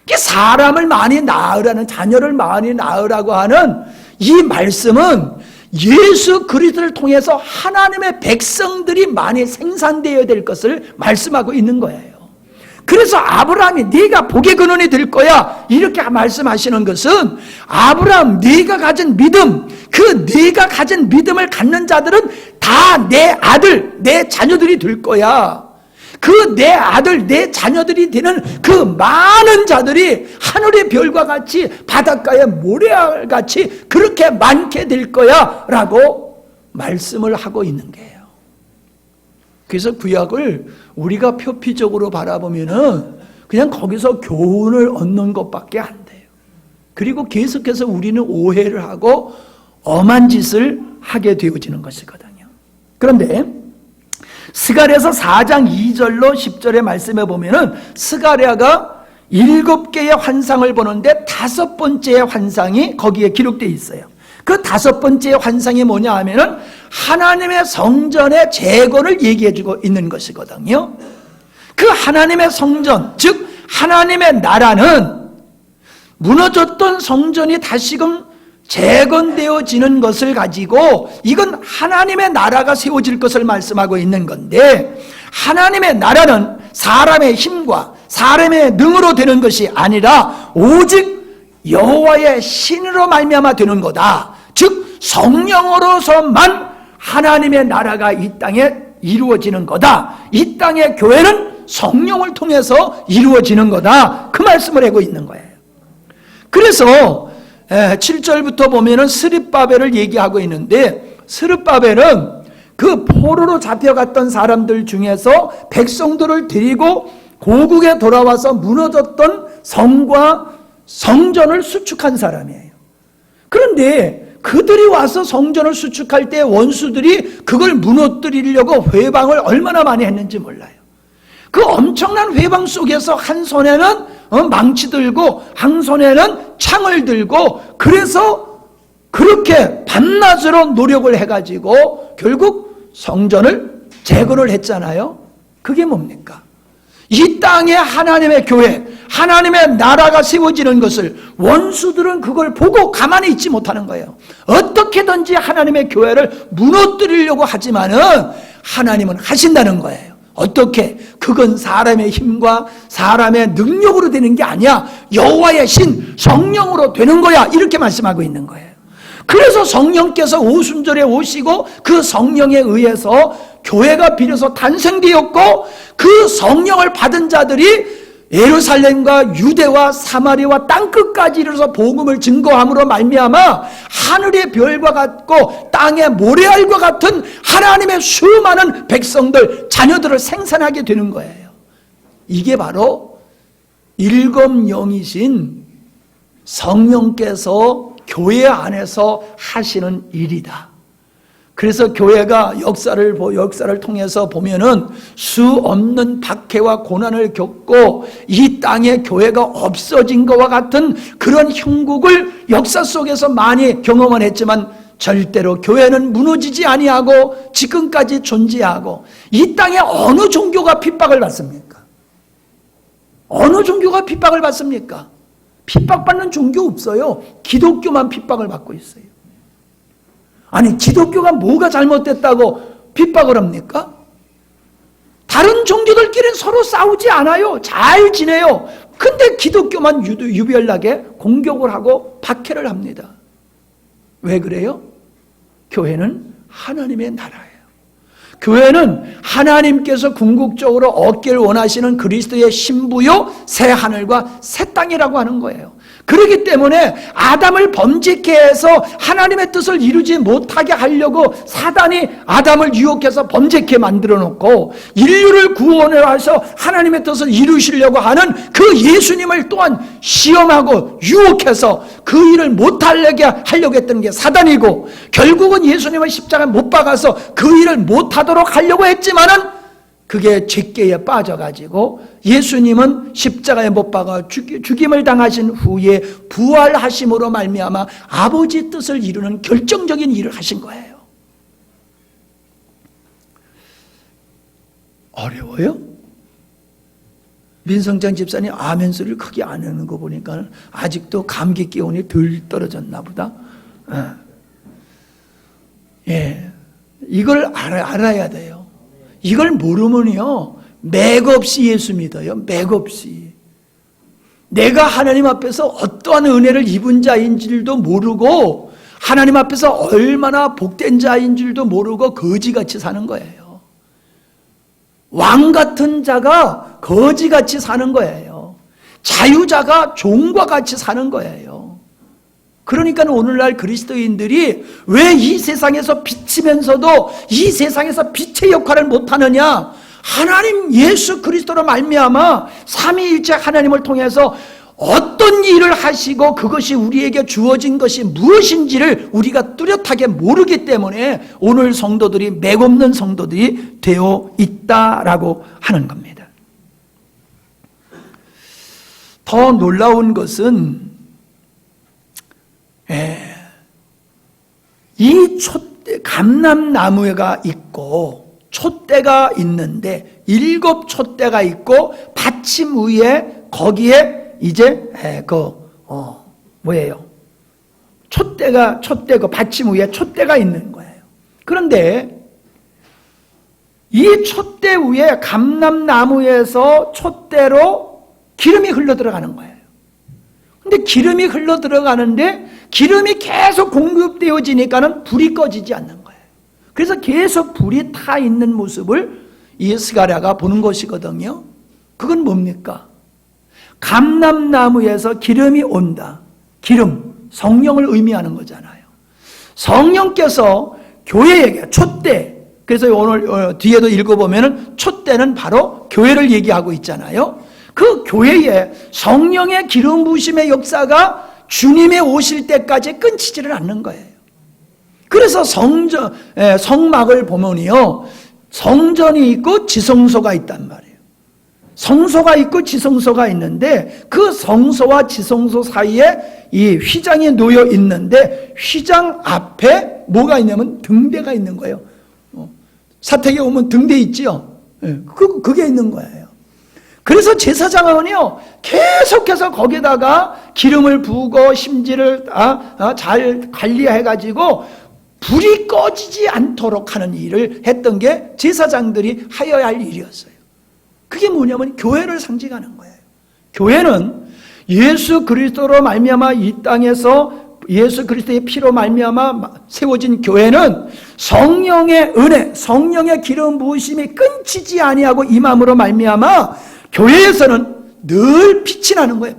사람을 많이 낳으라는, 자녀를 많이 낳으라고 하는 이 말씀은 예수 그리스도를 통해서 하나님의 백성들이 많이 생산되어야 될 것을 말씀하고 있는 거예요. 그래서 아브라함이 네가 복의 근원이 될 거야 이렇게 말씀하시는 것은, 아브라함 네가 가진 믿음, 그 네가 가진 믿음을 갖는 자들은 다 내 아들, 내 자녀들이 될 거야. 그 내 아들, 내 자녀들이 되는 그 많은 자들이 하늘의 별과 같이 바닷가의 모래알 같이 그렇게 많게 될 거야 라고 말씀을 하고 있는 거예요. 그래서 구약을 우리가 표피적으로 바라보면은 그냥 거기서 교훈을 얻는 것밖에 안 돼요. 그리고 계속해서 우리는 오해를 하고 엄한 짓을 하게 되어지는 것이거든요. 그런데 스가랴서 4장 2절로 10절의 말씀에 보면은 스가랴가 7개의 환상을 보는데 5번째의 환상이 거기에 기록되어 있어요. 그 5번째의 환상이 뭐냐 하면은 하나님의 성전의 재건을 얘기해주고 있는 것이거든요. 그 하나님의 성전, 즉 하나님의 나라는 무너졌던 성전이 다시금 재건되어지는 것을 가지고 이건 하나님의 나라가 세워질 것을 말씀하고 있는 건데, 하나님의 나라는 사람의 힘과 사람의 능으로 되는 것이 아니라 오직 여호와의 신으로 말미암아 되는 거다. 즉 성령으로서만 하나님의 나라가 이 땅에 이루어지는 거다. 이 땅의 교회는 성령을 통해서 이루어지는 거다. 그 말씀을 하고 있는 거예요. 그래서 7절부터 보면은 스룹바벨을 얘기하고 있는데, 스룹바벨은 그 포로로 잡혀갔던 사람들 중에서 백성들을 데리고 고국에 돌아와서 무너졌던 성과 성전을 수축한 사람이에요. 그런데 그들이 와서 성전을 수축할 때 원수들이 그걸 무너뜨리려고 회방을 얼마나 많이 했는지 몰라요. 그 엄청난 회방 속에서 한 손에는 망치 들고 한 손에는 창을 들고, 그래서 그렇게 밤낮으로 노력을 해가지고 결국 성전을 재건을 했잖아요. 그게 뭡니까? 이 땅에 하나님의 교회, 하나님의 나라가 세워지는 것을 원수들은 그걸 보고 가만히 있지 못하는 거예요. 어떻게든지 하나님의 교회를 무너뜨리려고 하지만은 하나님은 하신다는 거예요. 어떻게? 그건 사람의 힘과 사람의 능력으로 되는 게 아니야. 여호와의 신, 성령으로 되는 거야. 이렇게 말씀하고 있는 거예요. 그래서 성령께서 오순절에 오시고 그 성령에 의해서 교회가 비로소 탄생되었고, 그 성령을 받은 자들이 예루살렘과 유대와 사마리아와 땅끝까지 이르러서 복음을 증거함으로 말미암아 하늘의 별과 같고 땅의 모래알과 같은 하나님의 수많은 백성들, 자녀들을 생산하게 되는 거예요. 이게 바로 일검영이신 성령께서 교회 안에서 하시는 일이다. 그래서 교회가 역사를 통해서 보면은 수 없는 박해와 고난을 겪고 이 땅에 교회가 없어진 것과 같은 그런 형국을 역사 속에서 많이 경험을 했지만, 절대로 교회는 무너지지 아니하고 지금까지 존재하고, 이 땅에 어느 종교가 핍박을 받습니까? 어느 종교가 핍박을 받습니까? 핍박받는 종교 없어요. 기독교만 핍박을 받고 있어요. 아니, 기독교가 뭐가 잘못됐다고 핍박을 합니까? 다른 종교들끼리는 서로 싸우지 않아요. 잘 지내요. 근데 기독교만 유별나게 공격을 하고 박해를 합니다. 왜 그래요? 교회는 하나님의 나라예요. 교회는 하나님께서 궁극적으로 얻기를 원하시는 그리스도의 신부요 새 하늘과 새 땅이라고 하는 거예요. 그렇기 때문에 아담을 범죄케 해서 하나님의 뜻을 이루지 못하게 하려고 사단이 아담을 유혹해서 범죄케 만들어 놓고, 인류를 구원해서 하나님의 뜻을 이루시려고 하는 그 예수님을 또한 시험하고 유혹해서 그 일을 못하게 하려고 했던 게 사단이고, 결국은 예수님을 십자가에 못 박아서 그 일을 못하도록 하려고 했지만은 그게 죄께에 빠져가지고 예수님은 십자가에 못 박아 죽임을 당하신 후에 부활하심으로 말미암아 아버지 뜻을 이루는 결정적인 일을 하신 거예요. 어려워요? 민성장 집사님 아멘 소리를 크게 안 하는 거 보니까 아직도 감기 기운이 덜 떨어졌나 보다. 예, 이걸 알아야 돼요. 이걸 모르면요, 맥없이 예수 믿어요. 맥없이. 내가 하나님 앞에서 어떠한 은혜를 입은 자인 줄도 모르고, 하나님 앞에서 얼마나 복된 자인 줄도 모르고 거지같이 사는 거예요. 왕 같은 자가 거지같이 사는 거예요. 자유자가 종과 같이 사는 거예요. 그러니까 오늘날 그리스도인들이 왜 이 세상에서 비치면서도 이 세상에서 빛의 역할을 못하느냐? 하나님 예수 그리스도로 말미암아 삼위일체 하나님을 통해서 어떤 일을 하시고 그것이 우리에게 주어진 것이 무엇인지를 우리가 뚜렷하게 모르기 때문에 오늘 성도들이 맥없는 성도들이 되어 있다라고 하는 겁니다. 더 놀라운 것은 이 감람나무가 있고 촛대가 있는데 7 촛대가 있고 받침 위에 거기에 이제 뭐예요? 촛대가 받침 위에 촛대가 있는 거예요. 그런데 이 촛대 위에 감람나무에서 촛대로 기름이 흘러 들어가는 거예요. 근데 기름이 흘러 들어가는데 기름이 계속 공급되어지니까는 불이 꺼지지 않는 거예요. 그래서 계속 불이 타 있는 모습을 이 스가랴가 보는 것이거든요. 그건 뭡니까? 감람나무에서 기름이 온다. 기름, 성령을 의미하는 거잖아요. 성령께서 교회에게 촛대, 그래서 오늘 뒤에도 읽어보면은 촛대는 바로 교회를 얘기하고 있잖아요. 그 교회에 성령의 기름 부으심의 역사가 주님의 오실 때까지 끊치지를 않는 거예요. 그래서 성막을 보면요, 성전이 있고 지성소가 있단 말이에요. 성소가 있고 지성소가 있는데 그 성소와 지성소 사이에 이 휘장이 놓여 있는데 휘장 앞에 뭐가 있냐면 등대가 있는 거예요. 사택에 오면 등대 있지요. 그게 있는 거예요. 그래서 제사장은요 계속해서 거기다가 기름을 부고 심지를 잘 관리해가지고 불이 꺼지지 않도록 하는 일을 했던 게 제사장들이 하여야 할 일이었어요. 그게 뭐냐면 교회를 상징하는 거예요. 교회는 예수 그리스도로 말미암아 이 땅에서 예수 그리스도의 피로 말미암아 세워진 교회는 성령의 은혜, 성령의 기름 부으심이 끊치지 아니하고 임함으로 말미암아 교회에서는 늘 빛이 나는 거예요.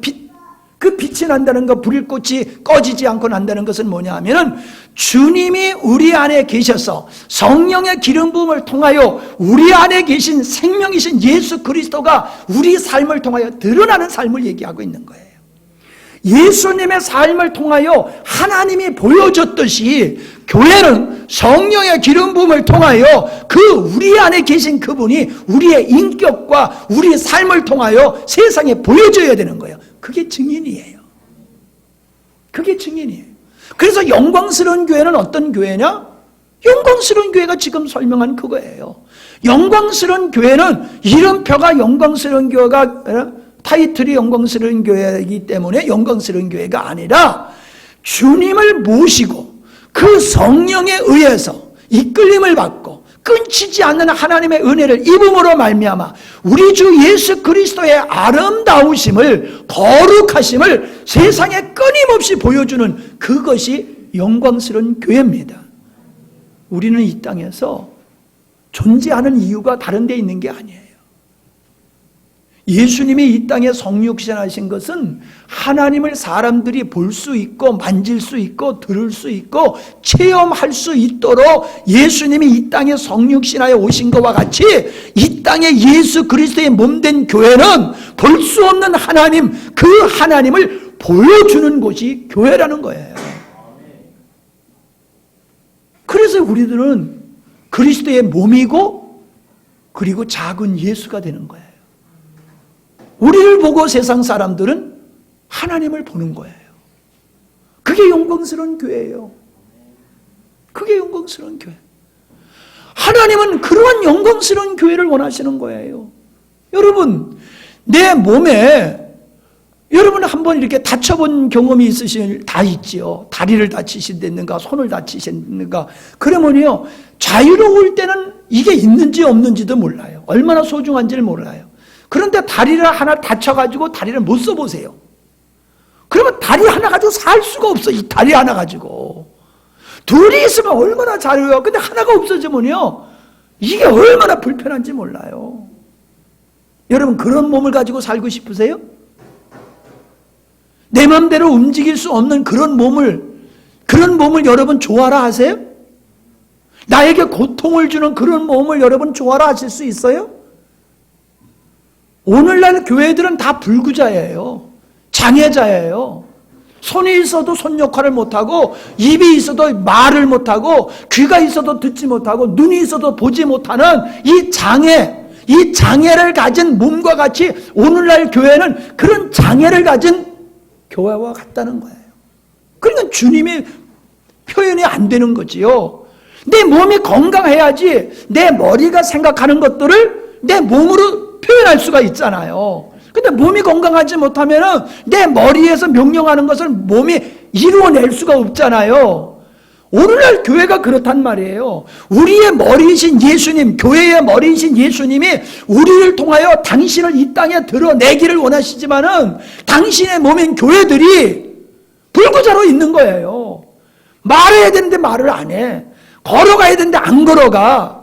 그 빛이 난다는 거, 불꽃이 꺼지지 않고 난다는 것은 뭐냐 하면은 주님이 우리 안에 계셔서 성령의 기름 부음을 통하여 우리 안에 계신 생명이신 예수 그리스도가 우리 삶을 통하여 드러나는 삶을 얘기하고 있는 거예요. 예수님의 삶을 통하여 하나님이 보여줬듯이 교회는 성령의 기름 부음을 통하여 그 우리 안에 계신 그분이 우리의 인격과 우리의 삶을 통하여 세상에 보여줘야 되는 거예요. 그게 증인이에요. 그게 증인이에요. 그래서 영광스러운 교회는 어떤 교회냐? 영광스러운 교회가 지금 설명한 그거예요. 영광스러운 교회는 이름표가 영광스러운 교회가 타이틀이 영광스러운 교회이기 때문에 영광스러운 교회가 아니라 주님을 모시고 그 성령에 의해서 이끌림을 받고 끊치지 않는 하나님의 은혜를 입음으로 말미암아 우리 주 예수 그리스도의 아름다우심을, 거룩하심을 세상에 끊임없이 보여주는 그것이 영광스러운 교회입니다. 우리는 이 땅에서 존재하는 이유가 다른 데 있는 게 아니에요. 예수님이 이 땅에 성육신하신 것은 하나님을 사람들이 볼 수 있고 만질 수 있고 들을 수 있고 체험할 수 있도록 예수님이 이 땅에 성육신하여 오신 것과 같이 이 땅에 예수 그리스도의 몸된 교회는 볼 수 없는 하나님, 그 하나님을 보여주는 곳이 교회라는 거예요. 그래서 우리들은 그리스도의 몸이고 그리고 작은 예수가 되는 거예요. 우리를 보고 세상 사람들은 하나님을 보는 거예요. 그게 영광스러운 교회예요. 그게 영광스러운 교회. 하나님은 그러한 영광스러운 교회를 원하시는 거예요. 여러분, 내 몸에 여러분 한번 이렇게 다쳐본 경험이 다 있지요. 다리를 다치신다든가 손을 다치신다든가 그러면요, 자유로울 때는 이게 있는지 없는지도 몰라요. 얼마나 소중한지를 몰라요. 그런데 다리를 하나 다쳐가지고 다리를 못 써보세요. 그러면 다리 하나 가지고 살 수가 없어. 이 다리 하나 가지고. 둘이 있으면 얼마나 자유로워. 근데 하나가 없어지면요, 이게 얼마나 불편한지 몰라요. 여러분, 그런 몸을 가지고 살고 싶으세요? 내 맘대로 움직일 수 없는 그런 몸을 여러분 좋아라 하세요? 나에게 고통을 주는 그런 몸을 여러분 좋아라 하실 수 있어요? 오늘날 교회들은 다 불구자예요. 장애자예요. 손이 있어도 손 역할을 못하고, 입이 있어도 말을 못하고, 귀가 있어도 듣지 못하고, 눈이 있어도 보지 못하는 이 장애를 가진 몸과 같이 오늘날 교회는 그런 장애를 가진 교회와 같다는 거예요. 그러니까 주님이 표현이 안 되는 거지요. 내 몸이 건강해야지 내 머리가 생각하는 것들을 내 몸으로 표현할 수가 있잖아요. 근데 몸이 건강하지 못하면 내 머리에서 명령하는 것을 몸이 이루어낼 수가 없잖아요. 오늘날 교회가 그렇단 말이에요. 우리의 머리이신 예수님, 교회의 머리이신 예수님이 우리를 통하여 당신을 이 땅에 드러내기를 원하시지만은 당신의 몸인 교회들이 불구자로 있는 거예요. 말해야 되는데 말을 안 해. 걸어가야 되는데 안 걸어가.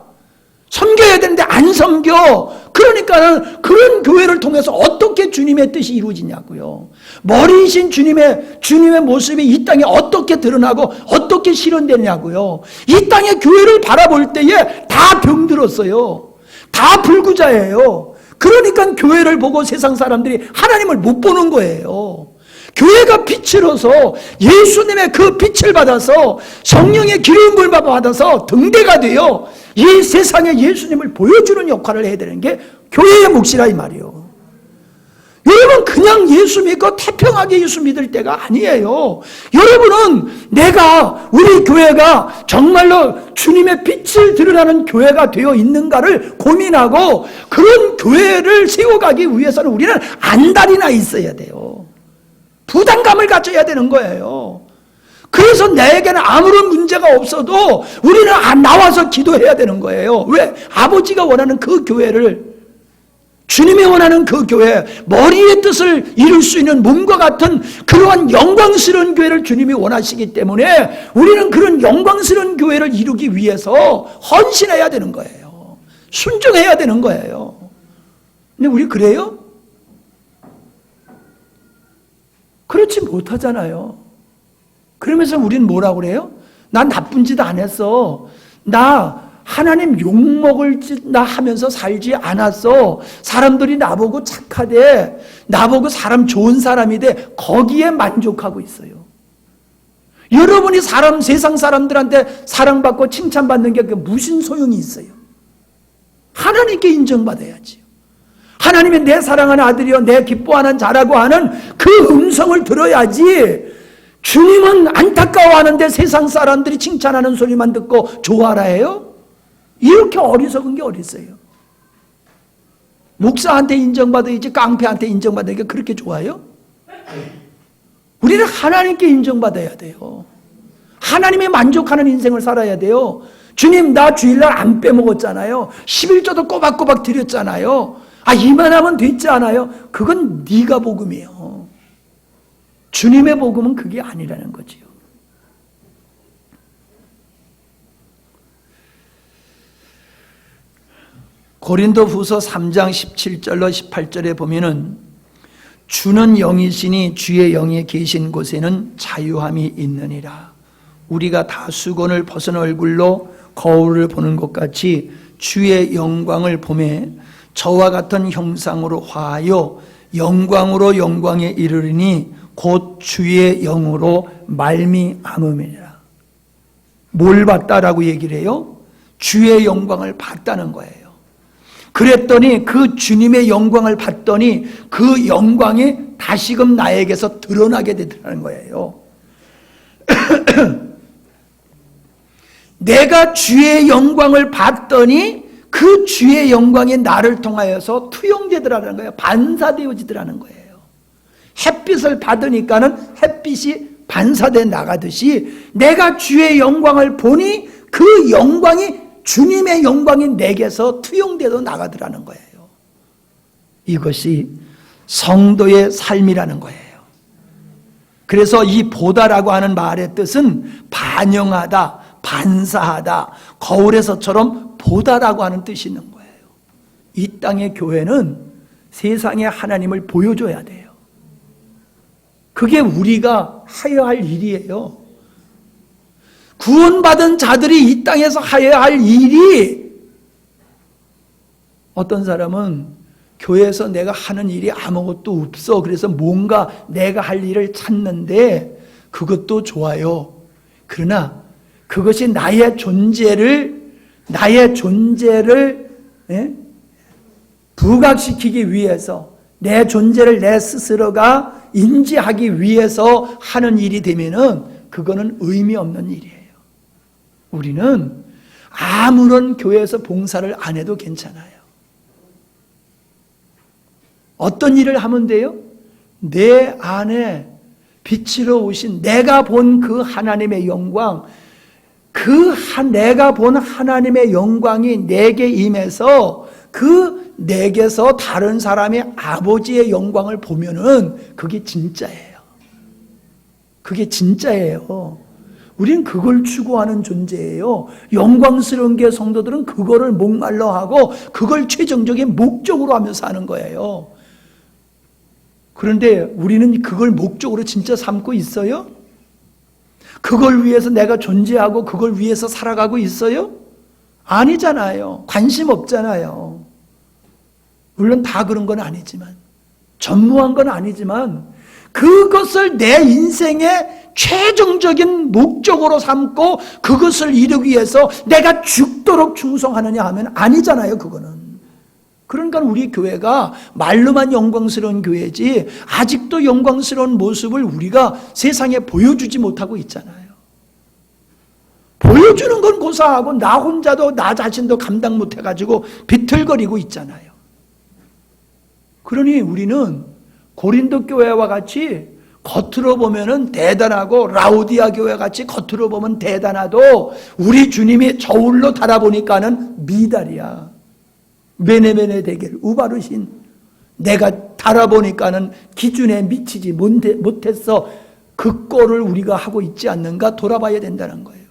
섬겨야 되는데 안 섬겨. 그러니까는 그런 교회를 통해서 어떻게 주님의 뜻이 이루어지냐고요. 머리이신 주님의 모습이 이 땅에 어떻게 드러나고 어떻게 실현되냐고요. 이 땅의 교회를 바라볼 때에 다 병들었어요. 다 불구자예요. 그러니까 교회를 보고 세상 사람들이 하나님을 못 보는 거예요. 교회가 빛으로서 예수님의 그 빛을 받아서 성령의 기름을 받아서 등대가 되어 이 세상에 예수님을 보여주는 역할을 해야 되는 게 교회의 몫이라 이 말이에요. 여러분, 그냥 예수 믿고 태평하게 예수 믿을 때가 아니에요. 여러분은 우리 교회가 정말로 주님의 빛을 드러나는 교회가 되어 있는가를 고민하고 그런 교회를 세워가기 위해서는 우리는 안달이나 있어야 돼요. 부담감을 가져야 되는 거예요. 그래서 내게는 아무런 문제가 없어도 우리는 나와서 기도해야 되는 거예요. 왜? 아버지가 원하는 그 교회를, 주님이 원하는 그 교회, 머리의 뜻을 이룰 수 있는 몸과 같은 그러한 영광스러운 교회를 주님이 원하시기 때문에 우리는 그런 영광스러운 교회를 이루기 위해서 헌신해야 되는 거예요. 순종해야 되는 거예요. 근데 우리 그래요? 그렇지 못하잖아요. 그러면서 우리는 뭐라고 그래요? 난 나쁜 짓 안 했어. 나 하나님 욕먹을 짓 나 하면서 살지 않았어. 사람들이 나보고 착하대. 나보고 사람 좋은 사람이 돼. 거기에 만족하고 있어요. 여러분이 세상 사람들한테 사랑받고 칭찬받는 게 무슨 소용이 있어요? 하나님께 인정받아야지요. 하나님이 내 사랑하는 아들이요 내 기뻐하는 자라고 하는 그 음성을 들어야지. 주님은 안타까워하는데 세상 사람들이 칭찬하는 소리만 듣고 좋아라 해요? 이렇게 어리석은 게 어디 있어요? 목사한테 인정받아야지 깡패한테 인정받는 게 그렇게 좋아요? 우리는 하나님께 인정받아야 돼요. 하나님이 만족하는 인생을 살아야 돼요. 주님, 나 주일날 안 빼먹었잖아요. 11조도 꼬박꼬박 드렸잖아요. 이만하면 됐지 않아요? 그건 네가 복음이에요. 주님의 복음은 그게 아니라는 거지요. 고린도후서 3장 17절로 18절에 보면은 주는 영이시니 주의 영이 계신 곳에는 자유함이 있느니라. 우리가 다 수건을 벗은 얼굴로 거울을 보는 것 같이 주의 영광을 보매 저와 같은 형상으로 화하여 영광으로 영광에 이르리니 곧 주의 영으로 말미암음이니라. 뭘 봤다라고 얘기를 해요? 주의 영광을 봤다는 거예요. 그랬더니 그 주님의 영광을 봤더니 그 영광이 다시금 나에게서 드러나게 되더라는 거예요. 내가 주의 영광을 봤더니 그 주의 영광이 나를 통하여서 투영되더라는 거예요. 반사되어지더라는 거예요. 햇빛을 받으니까는 햇빛이 반사돼 나가듯이 내가 주의 영광을 보니 그 영광이 주님의 영광이 내게서 투영되어 나가더라는 거예요. 이것이 성도의 삶이라는 거예요. 그래서 이 보다라고 하는 말의 뜻은 반영하다, 반사하다, 거울에서처럼 보다라고 하는 뜻이 있는 거예요. 이 땅의 교회는 세상에 하나님을 보여줘야 돼요. 그게 우리가 하여야 할 일이에요. 구원받은 자들이 이 땅에서 하여야 할 일이, 어떤 사람은 교회에서 내가 하는 일이 아무것도 없어, 그래서 뭔가 내가 할 일을 찾는데 그것도 좋아요. 그러나 그것이 나의 존재를 부각시키기 위해서, 내 존재를 내 스스로가 인지하기 위해서 하는 일이 되면은 그거는 의미 없는 일이에요. 우리는 아무런 교회에서 봉사를 안 해도 괜찮아요. 어떤 일을 하면 돼요? 내 안에 빛으로 오신 내가 본 그 하나님의 영광, 내가 본 하나님의 영광이 내게 임해서 그 내게서 다른 사람의 아버지의 영광을 보면은 그게 진짜예요. 그게 진짜예요. 우리는 그걸 추구하는 존재예요. 영광스러운 게 성도들은 그거를 목말라 하고 그걸 최종적인 목적으로 하며 사는 거예요. 그런데 우리는 그걸 목적으로 진짜 삼고 있어요? 그걸 위해서 내가 존재하고 그걸 위해서 살아가고 있어요? 아니잖아요. 관심 없잖아요. 물론 다 그런 건 아니지만, 전무한 건 아니지만, 그것을 내 인생의 최종적인 목적으로 삼고 그것을 이루기 위해서 내가 죽도록 충성하느냐 하면 아니잖아요, 그거는. 그러니까 우리 교회가 말로만 영광스러운 교회지 아직도 영광스러운 모습을 우리가 세상에 보여주지 못하고 있잖아요. 보여주는 건 고사하고 나 혼자도 나 자신도 감당 못해가지고 비틀거리고 있잖아요. 그러니 우리는 고린도 교회와 같이 겉으로 보면은 대단하고 라우디아 교회 같이 겉으로 보면 대단하도 우리 주님이 저울로 달아보니까는 미달이야. 메네메네 대결 우바르신, 내가 달아보니까는 기준에 미치지 못했어. 그 꼴을 우리가 하고 있지 않는가 돌아봐야 된다는 거예요.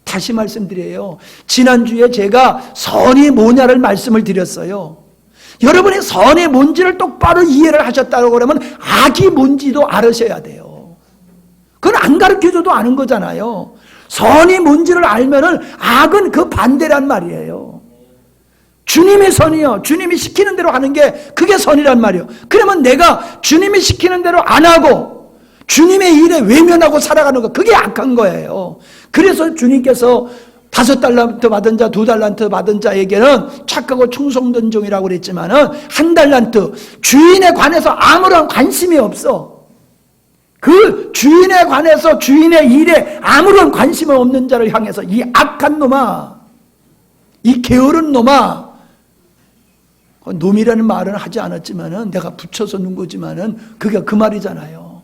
다시 말씀드려요. 지난주에 제가 선이 뭐냐를 말씀을 드렸어요. 여러분이 선이 뭔지를 똑바로 이해를 하셨다고 그러면 악이 뭔지도 알으셔야 돼요. 그건 안 가르쳐줘도 아는 거잖아요. 선이 뭔지를 알면은 악은 그 반대란 말이에요. 주님의 선이요, 주님이 시키는 대로 하는 게 그게 선이란 말이에요. 그러면 내가 주님이 시키는 대로 안 하고 주님의 일에 외면하고 살아가는 거, 그게 악한 거예요. 그래서 주님께서 5달란트 받은 자, 2달란트 받은 자에게는 착하고 충성된 종이라고 그랬지만은 1달란트, 주인에 관해서 아무런 관심이 없어. 그 주인에 관해서 주인의 일에 아무런 관심이 없는 자를 향해서 이 악한 놈아, 이 게으른 놈아, 놈이라는 말은 하지 않았지만은 내가 붙여서 넣은 거지만은 그게 그 말이잖아요.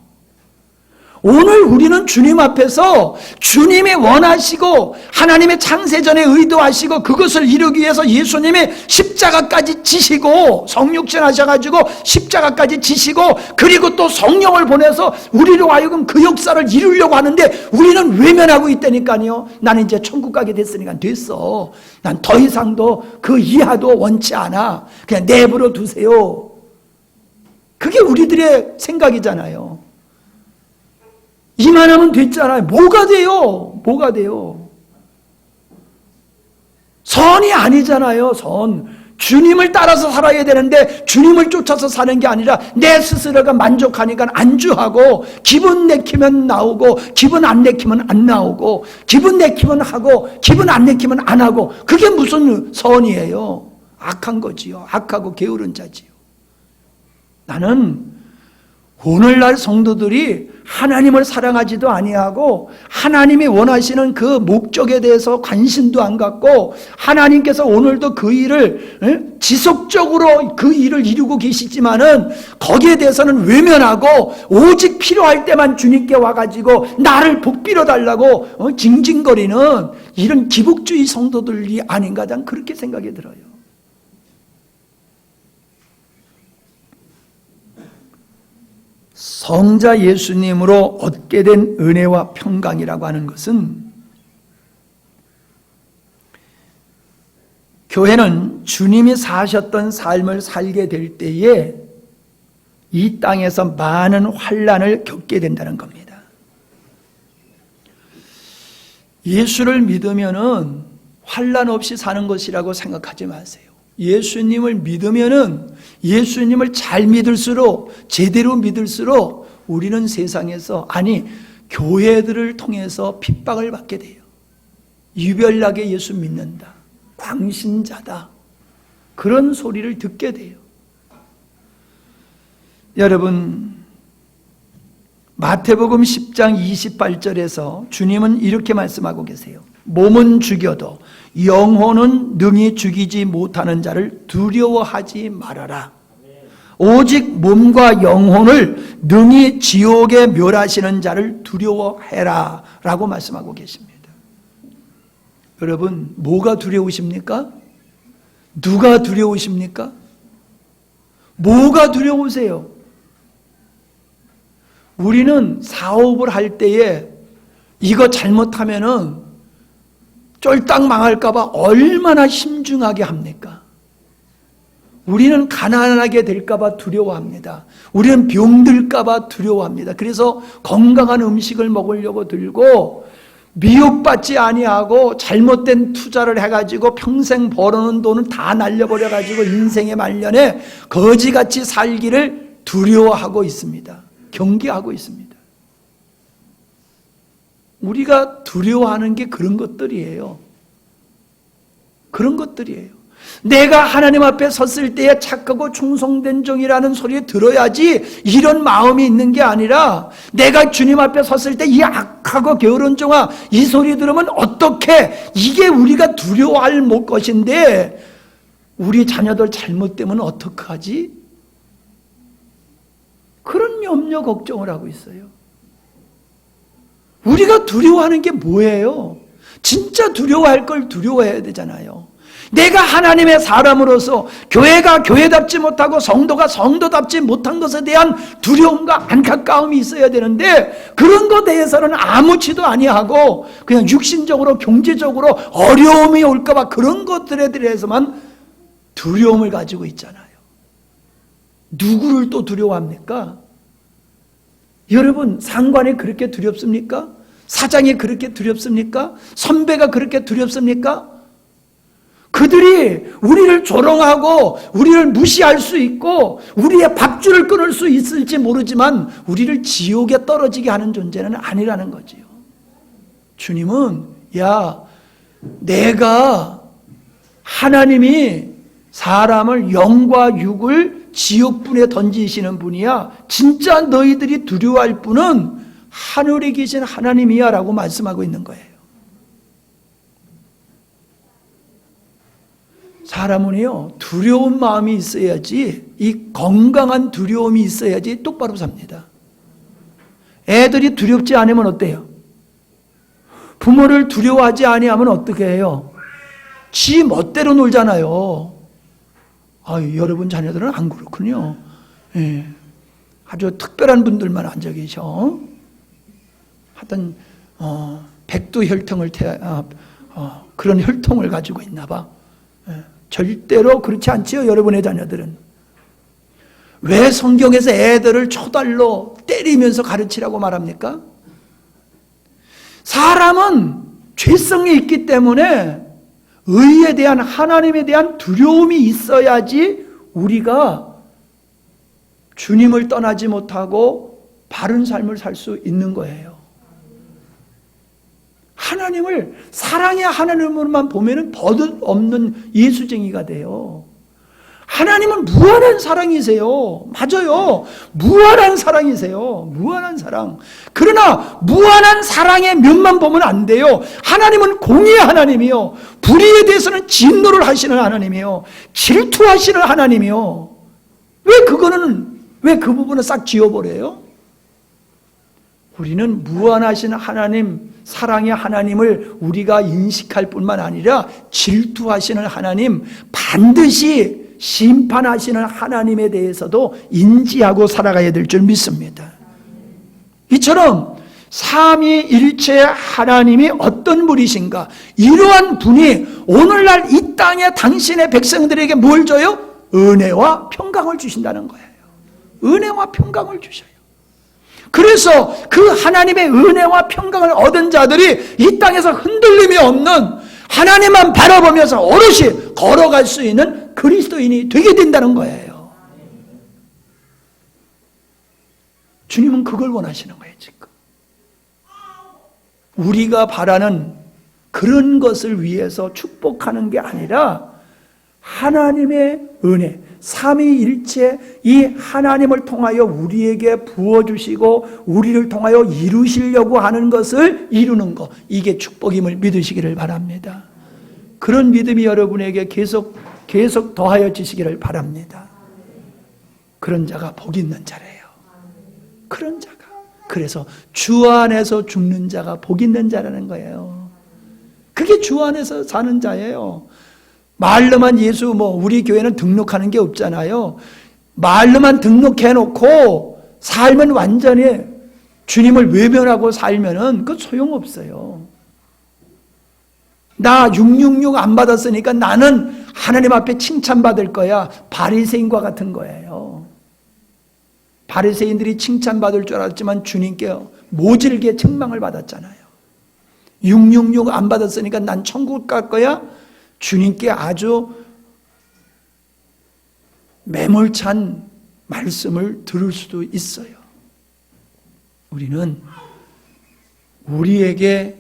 오늘 우리는 주님 앞에서 주님이 원하시고 하나님의 창세전에 의도하시고 그것을 이루기 위해서 예수님이 십자가까지 지시고 성육신 하셔가지고 십자가까지 지시고 그리고 또 성령을 보내서 우리로 하여금 그 역사를 이루려고 하는데 우리는 외면하고 있다니까요. 나는 이제 천국 가게 됐으니까 됐어. 난 더 이상도 그 이하도 원치 않아. 그냥 내버려 두세요. 그게 우리들의 생각이잖아요. 이만하면 됐잖아요. 뭐가 돼요? 뭐가 돼요? 선이 아니잖아요. 선. 주님을 따라서 살아야 되는데 주님을 쫓아서 사는 게 아니라 내 스스로가 만족하니까 안주하고 기분 내키면 나오고 기분 안 내키면 안 나오고 기분 내키면 하고 기분 안 내키면 안 하고 그게 무슨 선이에요? 악한 거지요. 악하고 게으른 자지요. 나는 오늘날 성도들이 하나님을 사랑하지도 아니하고 하나님이 원하시는 그 목적에 대해서 관심도 안 갖고 하나님께서 오늘도 그 일을 지속적으로 그 일을 이루고 계시지만은 거기에 대해서는 외면하고 오직 필요할 때만 주님께 와가지고 나를 복 빌어달라고 징징거리는 이런 기복주의 성도들이 아닌가 난 그렇게 생각이 들어요. 성자 예수님으로 얻게 된 은혜와 평강이라고 하는 것은 교회는 주님이 사셨던 삶을 살게 될 때에 이 땅에서 많은 환난을 겪게 된다는 겁니다. 예수를 믿으면은 환난 없이 사는 것이라고 생각하지 마세요. 예수님을 믿으면은 예수님을 잘 믿을수록 제대로 믿을수록 우리는 세상에서 아니 교회들을 통해서 핍박을 받게 돼요. 유별나게 예수 믿는다. 광신자다. 그런 소리를 듣게 돼요. 여러분 마태복음 10장 28절에서 주님은 이렇게 말씀하고 계세요. 몸은 죽여도 영혼은 능히 죽이지 못하는 자를 두려워하지 말아라. 오직 몸과 영혼을 능히 지옥에 멸하시는 자를 두려워해라 라고 말씀하고 계십니다. 여러분 뭐가 두려우십니까? 누가 두려우십니까? 뭐가 두려우세요? 우리는 사업을 할 때에 이거 잘못하면은 쫄딱 망할까봐 얼마나 심중하게 합니까? 우리는 가난하게 될까봐 두려워합니다. 우리는 병들까봐 두려워합니다. 그래서 건강한 음식을 먹으려고 들고 미혹받지 아니하고 잘못된 투자를 해가지고 평생 벌어놓은 돈을 다 날려버려가지고 인생의 말년에 거지같이 살기를 두려워하고 있습니다. 경계하고 있습니다. 우리가 두려워하는 게 그런 것들이에요. 그런 것들이에요. 내가 하나님 앞에 섰을 때에 착하고 충성된 종이라는 소리 들어야지 이런 마음이 있는 게 아니라 내가 주님 앞에 섰을 때 이 악하고 게으른 종아 이 소리 들으면 어떻게 이게 우리가 두려워할 것인데 우리 자녀들 잘못되면 어떡하지? 그런 염려 걱정을 하고 있어요. 우리가 두려워하는 게 뭐예요? 진짜 두려워할 걸 두려워해야 되잖아요. 내가 하나님의 사람으로서 교회가 교회답지 못하고 성도가 성도답지 못한 것에 대한 두려움과 안타까움이 있어야 되는데 그런 것에 대해서는 아무치도 아니하고 그냥 육신적으로 경제적으로 어려움이 올까 봐 그런 것들에 대해서만 두려움을 가지고 있잖아요. 누구를 또 두려워합니까? 여러분 상관이 그렇게 두렵습니까? 사장이 그렇게 두렵습니까? 선배가 그렇게 두렵습니까? 그들이 우리를 조롱하고 우리를 무시할 수 있고 우리의 밥줄을 끊을 수 있을지 모르지만 우리를 지옥에 떨어지게 하는 존재는 아니라는 거지요. 주님은 야 내가 하나님이 사람을 영과 육을 지옥불에 던지시는 분이야. 진짜 너희들이 두려워할 분은 하늘에 계신 하나님이야 라고 말씀하고 있는 거예요. 사람은요 두려운 마음이 있어야지 이 건강한 두려움이 있어야지 똑바로 삽니다. 애들이 두렵지 않으면 어때요? 부모를 두려워하지 아니하면 어떻게 해요? 지 멋대로 놀잖아요. 여러분 자녀들은 안 그렇군요. 예. 아주 특별한 분들만 앉아 계셔. 하여튼 백두 혈통을 그런 혈통을 가지고 있나 봐. 예. 절대로 그렇지 않지요, 여러분의 자녀들은. 왜 성경에서 애들을 초달로 때리면서 가르치라고 말합니까? 사람은 죄성이 있기 때문에 의에 대한, 하나님에 대한 두려움이 있어야지 우리가 주님을 떠나지 못하고 바른 삶을 살 수 있는 거예요. 하나님을, 사랑의 하나님으로만 보면은 버릇없는 예수쟁이가 돼요. 하나님은 무한한 사랑이세요. 맞아요. 무한한 사랑이세요. 무한한 사랑. 그러나 무한한 사랑의 면만 보면 안 돼요. 하나님은 공의의 하나님이요, 불의에 대해서는 진노를 하시는 하나님이요, 질투하시는 하나님이요. 왜 그 부분을 싹 지워버려요? 우리는 무한하신 하나님, 사랑의 하나님을 우리가 인식할 뿐만 아니라 질투하시는 하나님, 반드시 심판하시는 하나님에 대해서도 인지하고 살아가야 될 줄 믿습니다. 이처럼 삼위일체 하나님이 어떤 분이신가, 이러한 분이 오늘날 이 땅에 당신의 백성들에게 뭘 줘요? 은혜와 평강을 주신다는 거예요. 은혜와 평강을 주셔요. 그래서 그 하나님의 은혜와 평강을 얻은 자들이 이 땅에서 흔들림이 없는, 하나님만 바라보면서 오롯이 걸어갈 수 있는 그리스도인이 되게 된다는 거예요. 주님은 그걸 원하시는 거예요, 지금. 우리가 바라는 그런 것을 위해서 축복하는 게 아니라 하나님의 은혜, 삼위일체 이 하나님을 통하여 우리에게 부어주시고 우리를 통하여 이루시려고 하는 것을 이루는 것, 이게 축복임을 믿으시기를 바랍니다. 그런 믿음이 여러분에게 계속 더하여 지시기를 바랍니다. 그런 자가 복 있는 자래요. 그런 자가. 그래서 주 안에서 죽는 자가 복 있는 자라는 거예요. 그게 주 안에서 사는 자예요. 말로만 예수, 우리 교회는 등록하는 게 없잖아요. 말로만 등록해놓고 살면 완전히 주님을 외면하고 살면은 그거 소용없어요. 나 666 안 받았으니까 나는 하나님 앞에 칭찬받을 거야. 바리새인과 같은 거예요. 바리새인들이 칭찬받을 줄 알았지만 주님께 모질게 책망을 받았잖아요. 666 안 받았으니까 난 천국 갈 거야. 주님께 아주 매몰찬 말씀을 들을 수도 있어요. 우리는 우리에게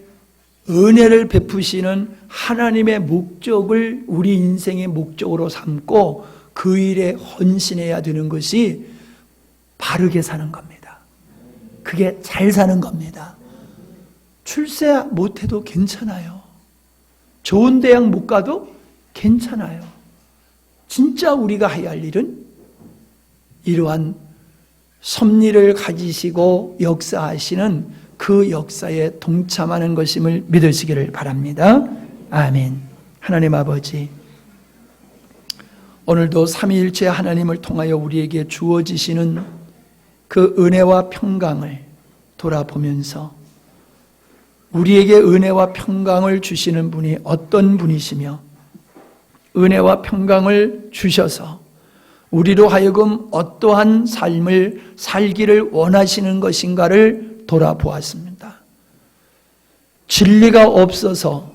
은혜를 베푸시는 하나님의 목적을 우리 인생의 목적으로 삼고 그 일에 헌신해야 되는 것이 바르게 사는 겁니다. 그게 잘 사는 겁니다. 출세 못해도 괜찮아요. 좋은 대학 못 가도 괜찮아요. 진짜 우리가 해야 할 일은 이러한 섭리를 가지시고 역사하시는 그 역사에 동참하는 것임을 믿으시기를 바랍니다. 아멘. 하나님 아버지, 오늘도 삼위일체 하나님을 통하여 우리에게 주어지시는 그 은혜와 평강을 돌아보면서 우리에게 은혜와 평강을 주시는 분이 어떤 분이시며 은혜와 평강을 주셔서 우리로 하여금 어떠한 삶을 살기를 원하시는 것인가를 돌아보았습니다. 진리가 없어서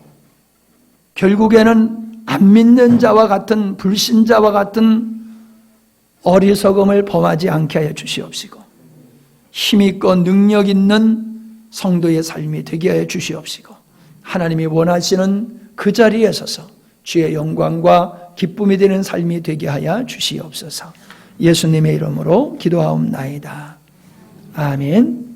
결국에는 안 믿는 자와 같은, 불신자와 같은 어리석음을 범하지 않게 하여 주시옵시고 힘있고 능력 있는 성도의 삶이 되게 하여 주시옵시고 하나님이 원하시는 그 자리에 서서 주의 영광과 기쁨이 되는 삶이 되게 하여 주시옵소서. 예수님의 이름으로 기도하옵나이다. 아멘.